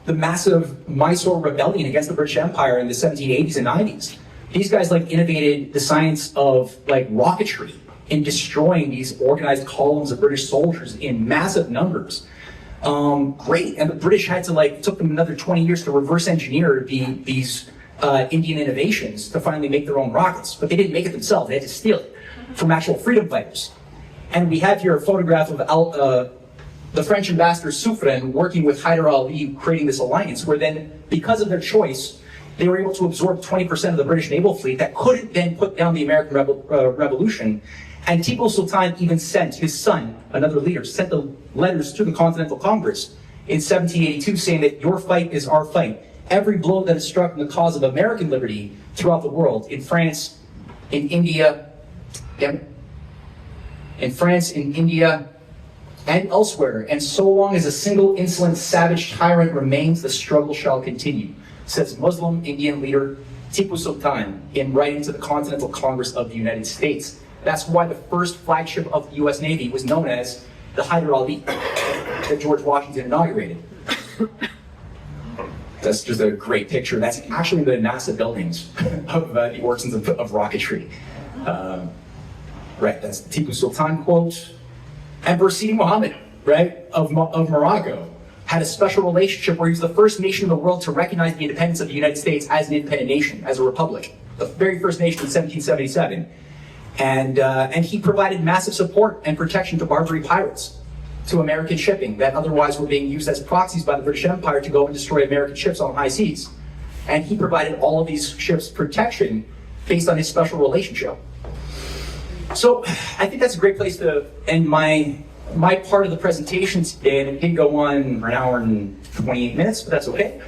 massive Mysore rebellion against the British Empire in the 1780s and 90s. These guys innovated the science of rocketry in destroying these organized columns of British soldiers in massive numbers. Great, and the British had to took them another 20 years to reverse engineer these Indian innovations to finally make their own rockets. But they didn't make it themselves; they had to steal it from actual freedom fighters. And we have here a photograph of the French ambassador Suffren working with Hyder Ali, creating this alliance, where then, because of their choice, they were able to absorb 20% of the British naval fleet that couldn't then put down the American Revolution. And Tipu Sultan even sent his son, another leader, sent the letters to the Continental Congress in 1782 saying that your fight is our fight. Every blow that is struck in the cause of American liberty throughout the world, in France, in India, and elsewhere, and so long as a single insolent savage tyrant remains, the struggle shall continue, says Muslim Indian leader Tipu Sultan in writing to the Continental Congress of the United States. That's why the first flagship of the U.S. Navy was known as the Hyder Ali that George Washington inaugurated. That's just a great picture. That's actually the NASA buildings of the origins of rocketry. Right, that's the Tipu Sultan quote. Emperor Sidi Mohammed, right, of Morocco, had a special relationship where he was the first nation in the world to recognize the independence of the United States as an independent nation, as a republic. The very first nation in 1777. And he provided massive support and protection to Barbary pirates, to American shipping that otherwise were being used as proxies by the British Empire to go and destroy American ships on the high seas. And he provided all of these ships protection based on his special relationship. So I think that's a great place to end my part of the presentation today, and it did go on for an hour and 28 minutes, but that's okay.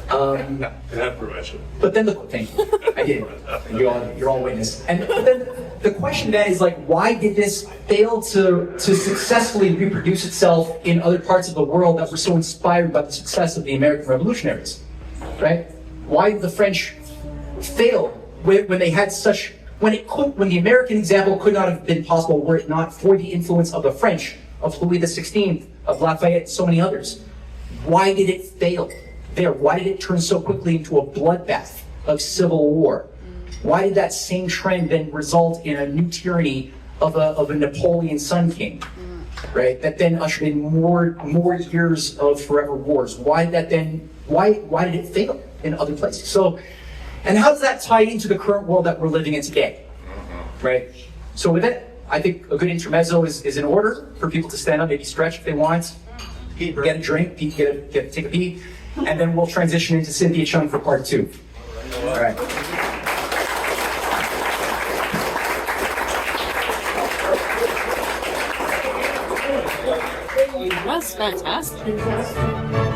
But then thank you. I did. You're all witness. But then the question then is why did this fail to successfully reproduce itself in other parts of the world that were so inspired by the success of the American revolutionaries, right? Why did the French fail when they had such, when the American example could not have been possible were it not for the influence of the French, of Louis XVI, of Lafayette, and so many others? Why did it fail there? Why did it turn so quickly into a bloodbath of civil war? Why did that same trend then result in a new tyranny of a Napoleon Sun King, right? That then ushered in more years of forever wars. Why did it fail in other places? So, and how does that tie into the current world that we're living in today, right? So with it, I think a good intermezzo is in order for people to stand up, maybe stretch if they want, get a drink, take a pee, and then we'll transition into Cynthia Chung for part 2. All right. That's fantastic.